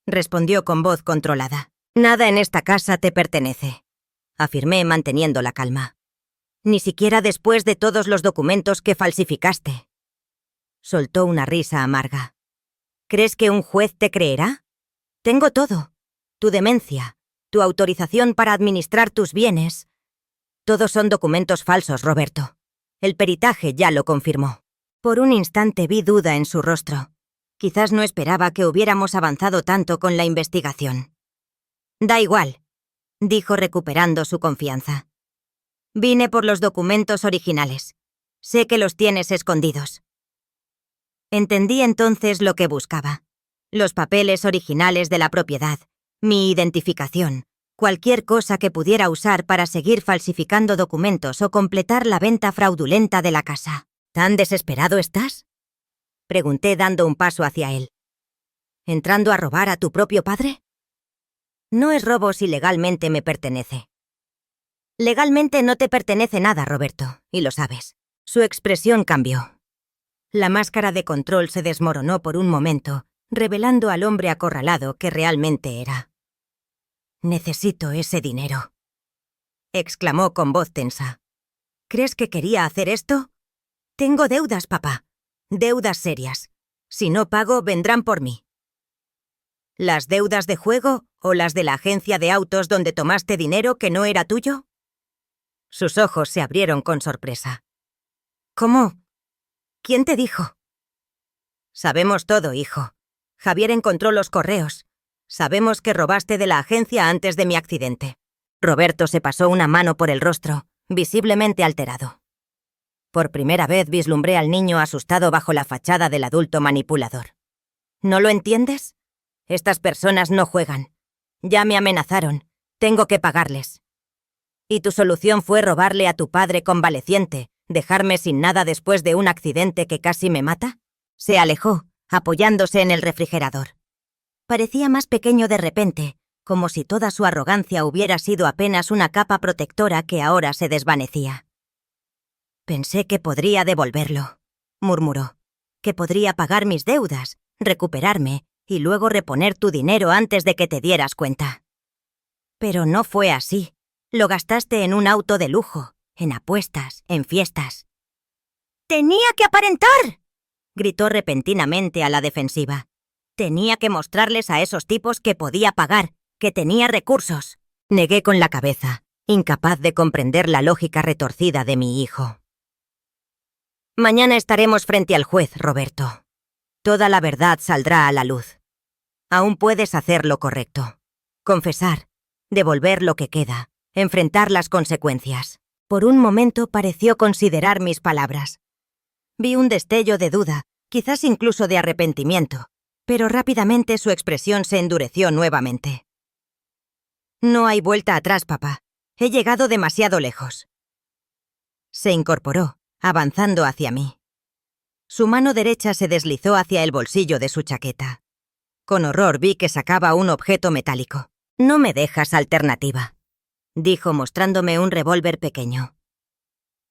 respondió con voz controlada. «Nada en esta casa te pertenece», afirmé manteniendo la calma. «Ni siquiera después de todos los documentos que falsificaste». Soltó una risa amarga. «¿Crees que un juez te creerá? Tengo todo. Tu demencia, tu autorización para administrar tus bienes. Todos son documentos falsos, Roberto. El peritaje ya lo confirmó». Por un instante vi duda en su rostro. Quizás no esperaba que hubiéramos avanzado tanto con la investigación. «Da igual», dijo recuperando su confianza. «Vine por los documentos originales. Sé que los tienes escondidos». Entendí entonces lo que buscaba. Los papeles originales de la propiedad, mi identificación, cualquier cosa que pudiera usar para seguir falsificando documentos o completar la venta fraudulenta de la casa. ¿Tan desesperado estás?, pregunté dando un paso hacia él. ¿Entrando a robar a tu propio padre? No es robo si legalmente me pertenece. Legalmente no te pertenece nada, Roberto, y lo sabes. Su expresión cambió. La máscara de control se desmoronó por un momento, revelando al hombre acorralado que realmente era. «Necesito ese dinero», exclamó con voz tensa. «¿Crees que quería hacer esto? Tengo deudas, papá. Deudas serias. Si no pago, vendrán por mí». ¿Las deudas de juego o las de la agencia de autos donde tomaste dinero que no era tuyo? Sus ojos se abrieron con sorpresa. ¿Cómo? ¿Quién te dijo? Sabemos todo, hijo. Javier encontró los correos. Sabemos que robaste de la agencia antes de mi accidente. Roberto se pasó una mano por el rostro, visiblemente alterado. Por primera vez vislumbré al niño asustado bajo la fachada del adulto manipulador. ¿No lo entiendes? Estas personas no juegan. Ya me amenazaron. Tengo que pagarles. ¿Y tu solución fue robarle a tu padre convaleciente, dejarme sin nada después de un accidente que casi me mata? Se alejó, apoyándose en el refrigerador. Parecía más pequeño de repente, como si toda su arrogancia hubiera sido apenas una capa protectora que ahora se desvanecía. «Pensé que podría devolverlo», murmuró, «que podría pagar mis deudas, recuperarme y luego reponer tu dinero antes de que te dieras cuenta. Pero no fue así. Lo gastaste en un auto de lujo, en apuestas, en fiestas». «¡Tenía que aparentar!», gritó repentinamente a la defensiva. «Tenía que mostrarles a esos tipos que podía pagar, que tenía recursos». Negué con la cabeza, incapaz de comprender la lógica retorcida de mi hijo. «Mañana estaremos frente al juez, Roberto. Toda la verdad saldrá a la luz. Aún puedes hacer lo correcto. Confesar, devolver lo que queda, enfrentar las consecuencias». Por un momento pareció considerar mis palabras. Vi un destello de duda, quizás incluso de arrepentimiento, pero rápidamente su expresión se endureció nuevamente. «No hay vuelta atrás, papá. He llegado demasiado lejos». Se incorporó, avanzando hacia mí. Su mano derecha se deslizó hacia el bolsillo de su chaqueta. Con horror vi que sacaba un objeto metálico. «No me dejas alternativa», dijo mostrándome un revólver pequeño.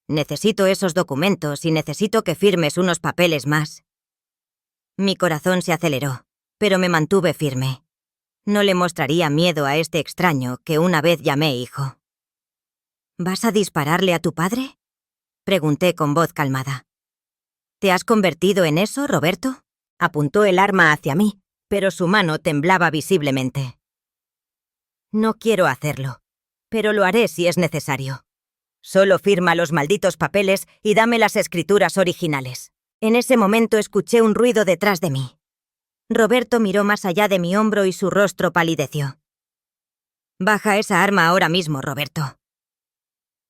Necesito esos documentos y necesito que firmes unos papeles más. Mi corazón se aceleró, pero me mantuve firme. No le mostraría miedo a este extraño que una vez llamé hijo. ¿Vas a dispararle a tu padre?, pregunté con voz calmada. ¿Te has convertido en eso, Roberto? Apuntó el arma hacia mí, pero su mano temblaba visiblemente. No quiero hacerlo, pero lo haré si es necesario. Solo firma los malditos papeles y dame las escrituras originales. En ese momento escuché un ruido detrás de mí. Roberto miró más allá de mi hombro y su rostro palideció. «Baja esa arma ahora mismo, Roberto».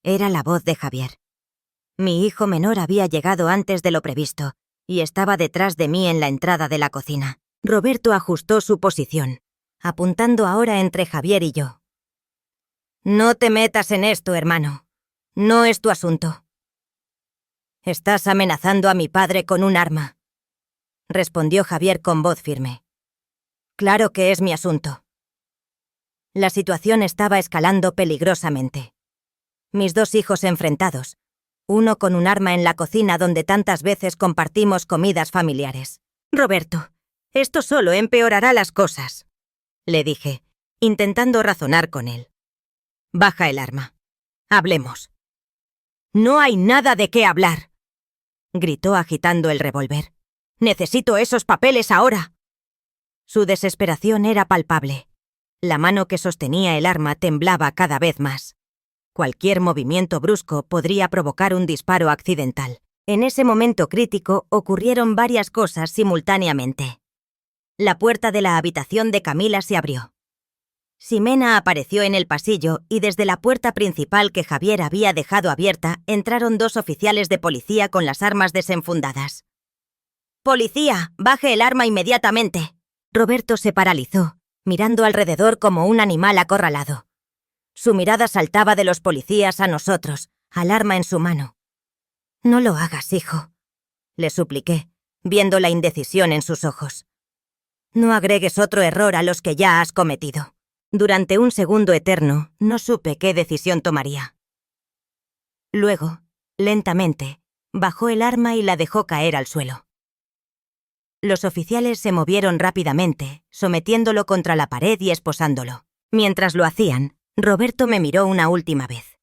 Era la voz de Javier. Mi hijo menor había llegado antes de lo previsto y estaba detrás de mí en la entrada de la cocina. Roberto ajustó su posición, apuntando ahora entre Javier y yo. «No te metas en esto, hermano. No es tu asunto». «Estás amenazando a mi padre con un arma», respondió Javier con voz firme. «Claro que es mi asunto». La situación estaba escalando peligrosamente. Mis dos hijos enfrentados, uno con un arma en la cocina donde tantas veces compartimos comidas familiares. «Roberto, esto solo empeorará las cosas», le dije, intentando razonar con él. «Baja el arma. Hablemos». «No hay nada de qué hablar», gritó agitando el revólver. «Necesito esos papeles ahora». Su desesperación era palpable. La mano que sostenía el arma temblaba cada vez más. Cualquier movimiento brusco podría provocar un disparo accidental. En ese momento crítico ocurrieron varias cosas simultáneamente. La puerta de la habitación de Camila se abrió. Ximena apareció en el pasillo y desde la puerta principal que Javier había dejado abierta entraron dos oficiales de policía con las armas desenfundadas. «¡Policía! ¡Baje el arma inmediatamente!». Roberto se paralizó, mirando alrededor como un animal acorralado. Su mirada saltaba de los policías a nosotros, al arma en su mano. «No lo hagas, hijo», le supliqué, viendo la indecisión en sus ojos. «No agregues otro error a los que ya has cometido». Durante un segundo eterno, no supe qué decisión tomaría. Luego, lentamente, bajó el arma y la dejó caer al suelo. Los oficiales se movieron rápidamente, sometiéndolo contra la pared y esposándolo. Mientras lo hacían, Roberto me miró una última vez.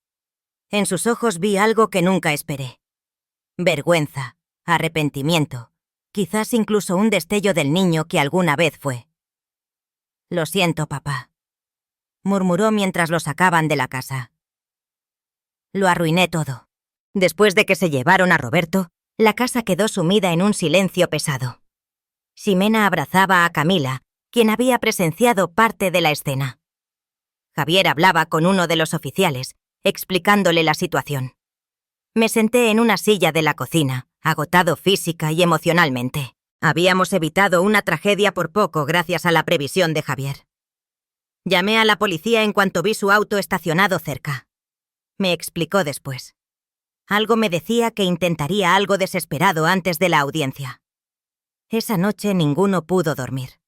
En sus ojos vi algo que nunca esperé. Vergüenza, arrepentimiento, quizás incluso un destello del niño que alguna vez fue. «Lo siento, papá», murmuró mientras lo sacaban de la casa. «Lo arruiné todo». Después de que se llevaron a Roberto, la casa quedó sumida en un silencio pesado. Ximena abrazaba a Camila, quien había presenciado parte de la escena. Javier hablaba con uno de los oficiales, explicándole la situación. Me senté en una silla de la cocina, agotado física y emocionalmente. Habíamos evitado una tragedia por poco gracias a la previsión de Javier. Llamé a la policía en cuanto vi su auto estacionado cerca. Me explicó después. Algo me decía que intentaría algo desesperado antes de la audiencia. Esa noche ninguno pudo dormir.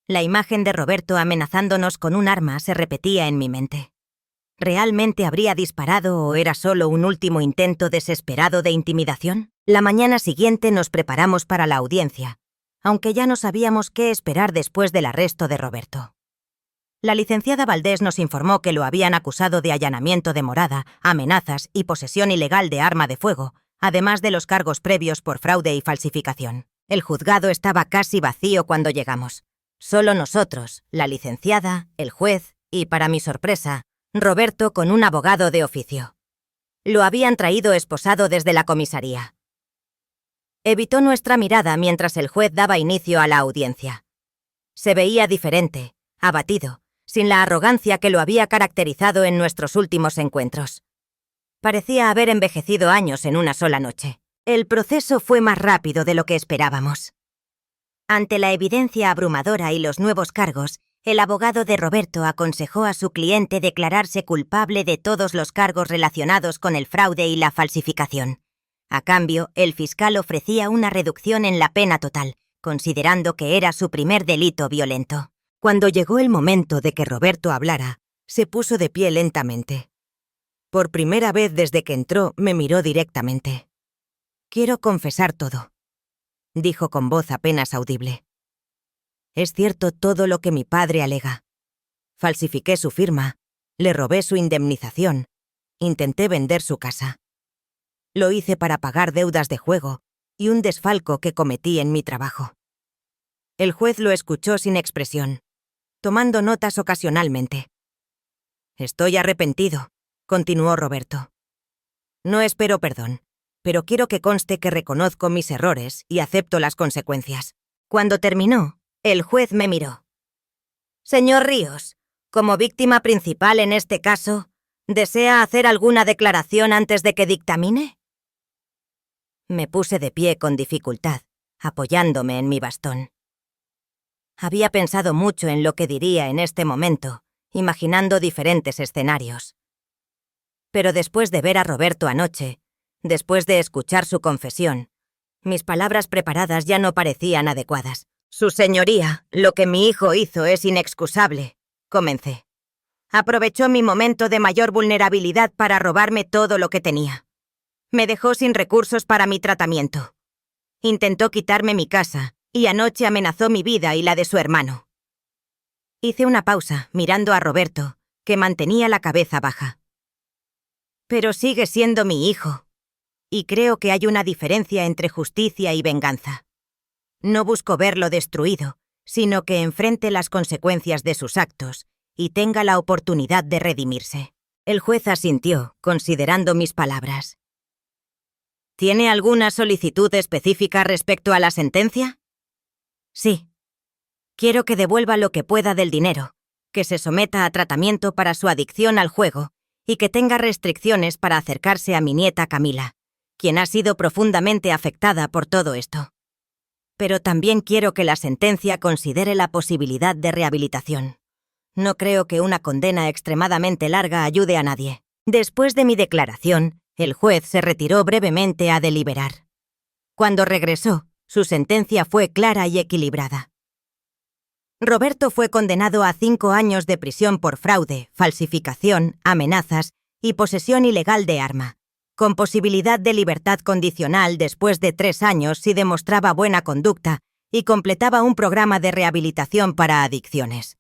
La imagen de Roberto amenazándonos con un arma se repetía en mi mente. ¿Realmente habría disparado o era solo un último intento desesperado de intimidación? La mañana siguiente nos preparamos para la audiencia, aunque ya no sabíamos qué esperar después del arresto de Roberto. La licenciada Valdés nos informó que lo habían acusado de allanamiento de morada, amenazas y posesión ilegal de arma de fuego, además de los cargos previos por fraude y falsificación. El juzgado estaba casi vacío cuando llegamos. Solo nosotros, la licenciada, el juez y, para mi sorpresa, Roberto con un abogado de oficio. Lo habían traído esposado desde la comisaría. Evitó nuestra mirada mientras el juez daba inicio a la audiencia. Se veía diferente, abatido, sin la arrogancia que lo había caracterizado en nuestros últimos encuentros. Parecía haber envejecido años en una sola noche. El proceso fue más rápido de lo que esperábamos. Ante la evidencia abrumadora y los nuevos cargos, el abogado de Roberto aconsejó a su cliente declararse culpable de todos los cargos relacionados con el fraude y la falsificación. A cambio, el fiscal ofrecía una reducción en la pena total, considerando que era su primer delito violento. Cuando llegó el momento de que Roberto hablara, Se puso de pie lentamente. Por primera vez desde que entró, me miró directamente. «Quiero confesar todo», dijo con voz apenas audible. «Es cierto todo lo que mi padre alega. Falsifiqué su firma, le robé su indemnización, intenté vender su casa. Lo hice para pagar deudas de juego y un desfalco que cometí en mi trabajo». El juez lo escuchó sin expresión, tomando notas ocasionalmente. «Estoy arrepentido», continuó Roberto. «No espero perdón, pero quiero que conste que reconozco mis errores y acepto las consecuencias». Cuando terminó, el juez me miró. «Señor Ríos, como víctima principal en este caso, ¿desea hacer alguna declaración antes de que dictamine?». Me puse de pie con dificultad, apoyándome en mi bastón. Había pensado mucho en lo que diría en este momento, imaginando diferentes escenarios. Pero después de ver a Roberto anoche, después de escuchar su confesión, mis palabras preparadas ya no parecían adecuadas. «Su señoría, lo que mi hijo hizo es inexcusable», comencé. «Aprovechó mi momento de mayor vulnerabilidad para robarme todo lo que tenía. Me dejó sin recursos para mi tratamiento. Intentó quitarme mi casa y anoche amenazó mi vida y la de su hermano». Hice una pausa, mirando a Roberto, que mantenía la cabeza baja. «Pero sigue siendo mi hijo, y creo que hay una diferencia entre justicia y venganza. No busco verlo destruido, sino que enfrente las consecuencias de sus actos y tenga la oportunidad de redimirse». El juez asintió, considerando mis palabras. «¿Tiene alguna solicitud específica respecto a la sentencia?». «Sí. Quiero que devuelva lo que pueda del dinero, que se someta a tratamiento para su adicción al juego y que tenga restricciones para acercarse a mi nieta Camila, quien ha sido profundamente afectada por todo esto. Pero también quiero que la sentencia considere la posibilidad de rehabilitación. No creo que una condena extremadamente larga ayude a nadie». Después de mi declaración, el juez se retiró brevemente a deliberar. Cuando regresó, su sentencia fue clara y equilibrada. Roberto fue condenado a 5 años de prisión por fraude, falsificación, amenazas y posesión ilegal de arma, con posibilidad de libertad condicional después de 3 años si demostraba buena conducta y completaba un programa de rehabilitación para adicciones.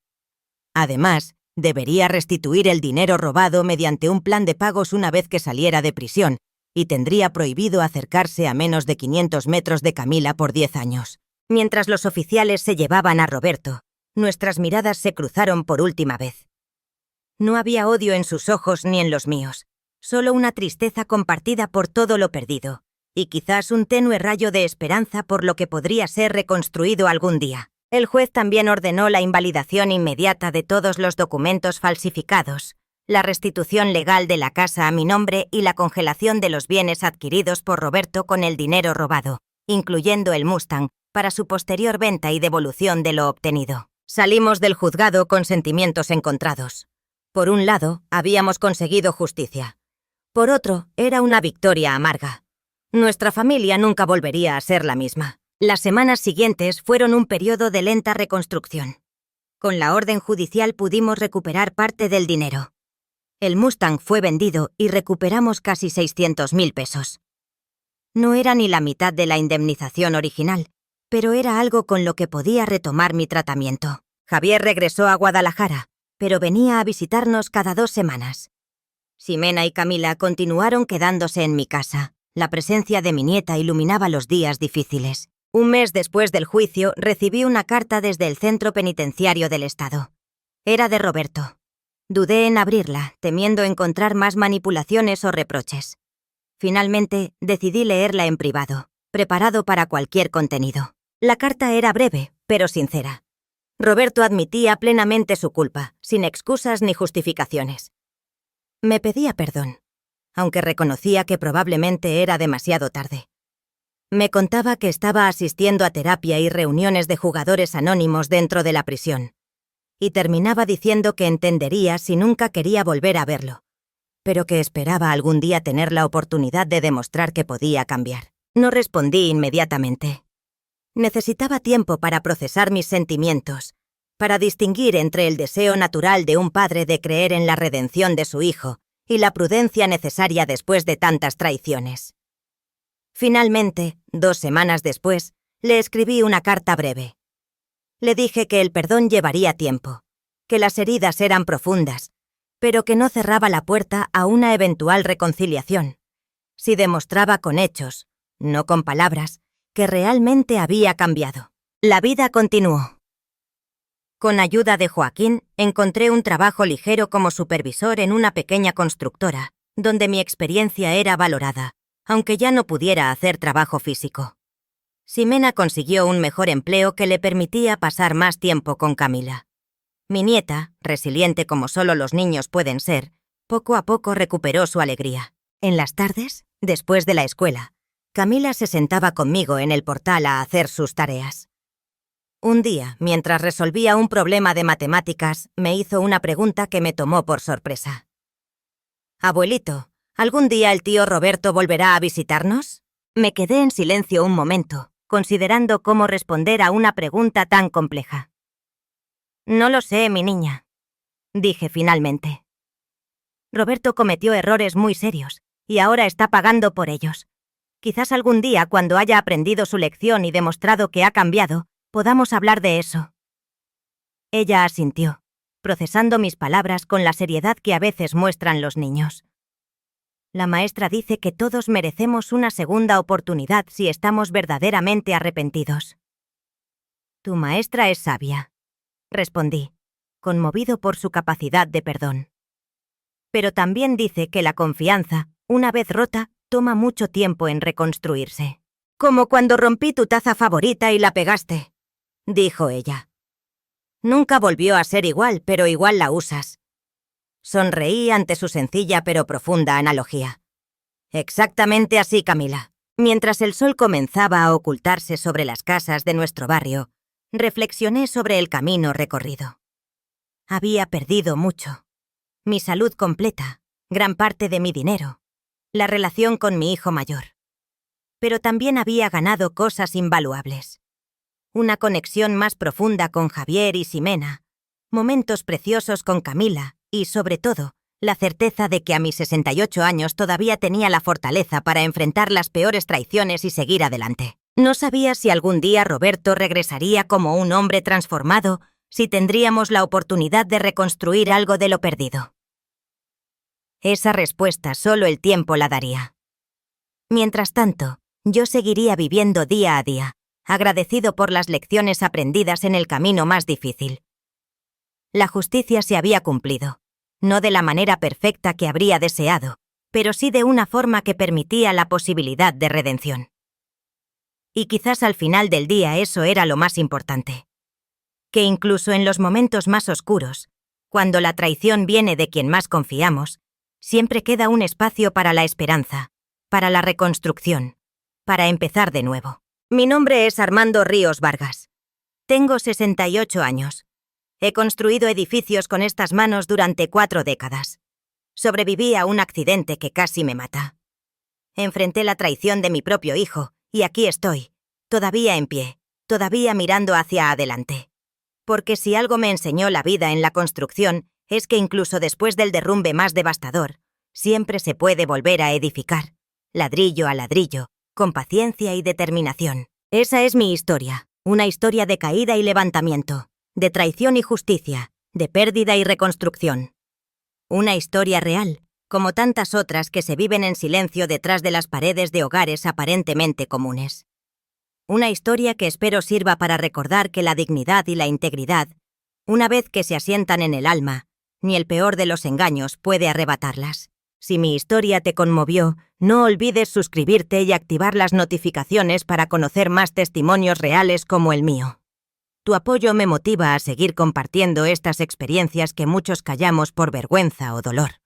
Además, debería restituir el dinero robado mediante un plan de pagos una vez que saliera de prisión y tendría prohibido acercarse a menos de 500 metros de Camila por 10 años. Mientras los oficiales se llevaban a Roberto, nuestras miradas se cruzaron por última vez. No había odio en sus ojos ni en los míos, solo una tristeza compartida por todo lo perdido, y quizás un tenue rayo de esperanza por lo que podría ser reconstruido algún día. El juez también ordenó la invalidación inmediata de todos los documentos falsificados, la restitución legal de la casa a mi nombre y la congelación de los bienes adquiridos por Roberto con el dinero robado, incluyendo el Mustang, para su posterior venta y devolución de lo obtenido. Salimos del juzgado con sentimientos encontrados. Por un lado, habíamos conseguido justicia. Por otro, era una victoria amarga. Nuestra familia nunca volvería a ser la misma. Las semanas siguientes fueron un periodo de lenta reconstrucción. Con la orden judicial pudimos recuperar parte del dinero. El Mustang fue vendido y recuperamos casi 600.000 pesos. No era ni la mitad de la indemnización original, pero era algo con lo que podía retomar mi tratamiento. Javier regresó a Guadalajara, pero venía a visitarnos cada 2 semanas. Ximena y Camila continuaron quedándose en mi casa. La presencia de mi nieta iluminaba los días difíciles. Un mes después del juicio, recibí una carta desde el Centro Penitenciario del Estado. Era de Roberto. Dudé en abrirla, temiendo encontrar más manipulaciones o reproches. Finalmente, decidí leerla en privado, preparado para cualquier contenido. La carta era breve, pero sincera. Roberto admitía plenamente su culpa, sin excusas ni justificaciones. Me pedía perdón, aunque reconocía que probablemente era demasiado tarde. Me contaba que estaba asistiendo a terapia y reuniones de jugadores anónimos dentro de la prisión, y terminaba diciendo que entendería si nunca quería volver a verlo, pero que esperaba algún día tener la oportunidad de demostrar que podía cambiar. No respondí inmediatamente. Necesitaba tiempo para procesar mis sentimientos, para distinguir entre el deseo natural de un padre de creer en la redención de su hijo y la prudencia necesaria después de tantas traiciones. Finalmente, 2 semanas después, le escribí una carta breve. Le dije que el perdón llevaría tiempo, que las heridas eran profundas, pero que no cerraba la puerta a una eventual reconciliación, si demostraba con hechos, no con palabras, que realmente había cambiado. La vida continuó. Con ayuda de Joaquín, encontré un trabajo ligero como supervisor en una pequeña constructora, donde mi experiencia era valorada, aunque ya no pudiera hacer trabajo físico. Ximena consiguió un mejor empleo que le permitía pasar más tiempo con Camila. Mi nieta, resiliente como solo los niños pueden ser, poco a poco recuperó su alegría. En las tardes, después de la escuela, Camila se sentaba conmigo en el portal a hacer sus tareas. Un día, mientras resolvía un problema de matemáticas, me hizo una pregunta que me tomó por sorpresa. «Abuelito, ¿algún día el tío Roberto volverá a visitarnos?» Me quedé en silencio un momento, considerando cómo responder a una pregunta tan compleja. «No lo sé, mi niña», dije finalmente. Roberto cometió errores muy serios, y ahora está pagando por ellos. Quizás algún día, cuando haya aprendido su lección y demostrado que ha cambiado, podamos hablar de eso. Ella asintió, procesando mis palabras con la seriedad que a veces muestran los niños. La maestra dice que todos merecemos una segunda oportunidad si estamos verdaderamente arrepentidos. Tu maestra es sabia, respondí, conmovido por su capacidad de perdón. Pero también dice que la confianza, una vez rota, toma mucho tiempo en reconstruirse. Como cuando rompí tu taza favorita y la pegaste, dijo ella. Nunca volvió a ser igual, pero igual la usas. Sonreí ante su sencilla pero profunda analogía. Exactamente así, Camila. Mientras el sol comenzaba a ocultarse sobre las casas de nuestro barrio, reflexioné sobre el camino recorrido. Había perdido mucho. Mi salud completa, gran parte de mi dinero, la relación con mi hijo mayor. Pero también había ganado cosas invaluables. Una conexión más profunda con Javier y Ximena, momentos preciosos con Camila y, sobre todo, la certeza de que a mis 68 años todavía tenía la fortaleza para enfrentar las peores traiciones y seguir adelante. No sabía si algún día Roberto regresaría como un hombre transformado, si tendríamos la oportunidad de reconstruir algo de lo perdido. Esa respuesta solo el tiempo la daría. Mientras tanto, yo seguiría viviendo día a día, agradecido por las lecciones aprendidas en el camino más difícil. La justicia se había cumplido, no de la manera perfecta que habría deseado, pero sí de una forma que permitía la posibilidad de redención. Y quizás al final del día eso era lo más importante. Que incluso en los momentos más oscuros, cuando la traición viene de quien más confiamos, siempre queda un espacio para la esperanza, para la reconstrucción, para empezar de nuevo. Mi nombre es Armando Ríos Vargas. Tengo 68 años. He construido edificios con estas manos durante 4 décadas. Sobreviví a un accidente que casi me mata. Enfrenté la traición de mi propio hijo, y aquí estoy, todavía en pie, todavía mirando hacia adelante. Porque si algo me enseñó la vida en la construcción, es que incluso después del derrumbe más devastador, siempre se puede volver a edificar, ladrillo a ladrillo, con paciencia y determinación. Esa es mi historia, una historia de caída y levantamiento, de traición y justicia, de pérdida y reconstrucción. Una historia real, como tantas otras que se viven en silencio detrás de las paredes de hogares aparentemente comunes. Una historia que espero sirva para recordar que la dignidad y la integridad, una vez que se asientan en el alma, ni el peor de los engaños puede arrebatarlas. Si mi historia te conmovió, no olvides suscribirte y activar las notificaciones para conocer más testimonios reales como el mío. Tu apoyo me motiva a seguir compartiendo estas experiencias que muchos callamos por vergüenza o dolor.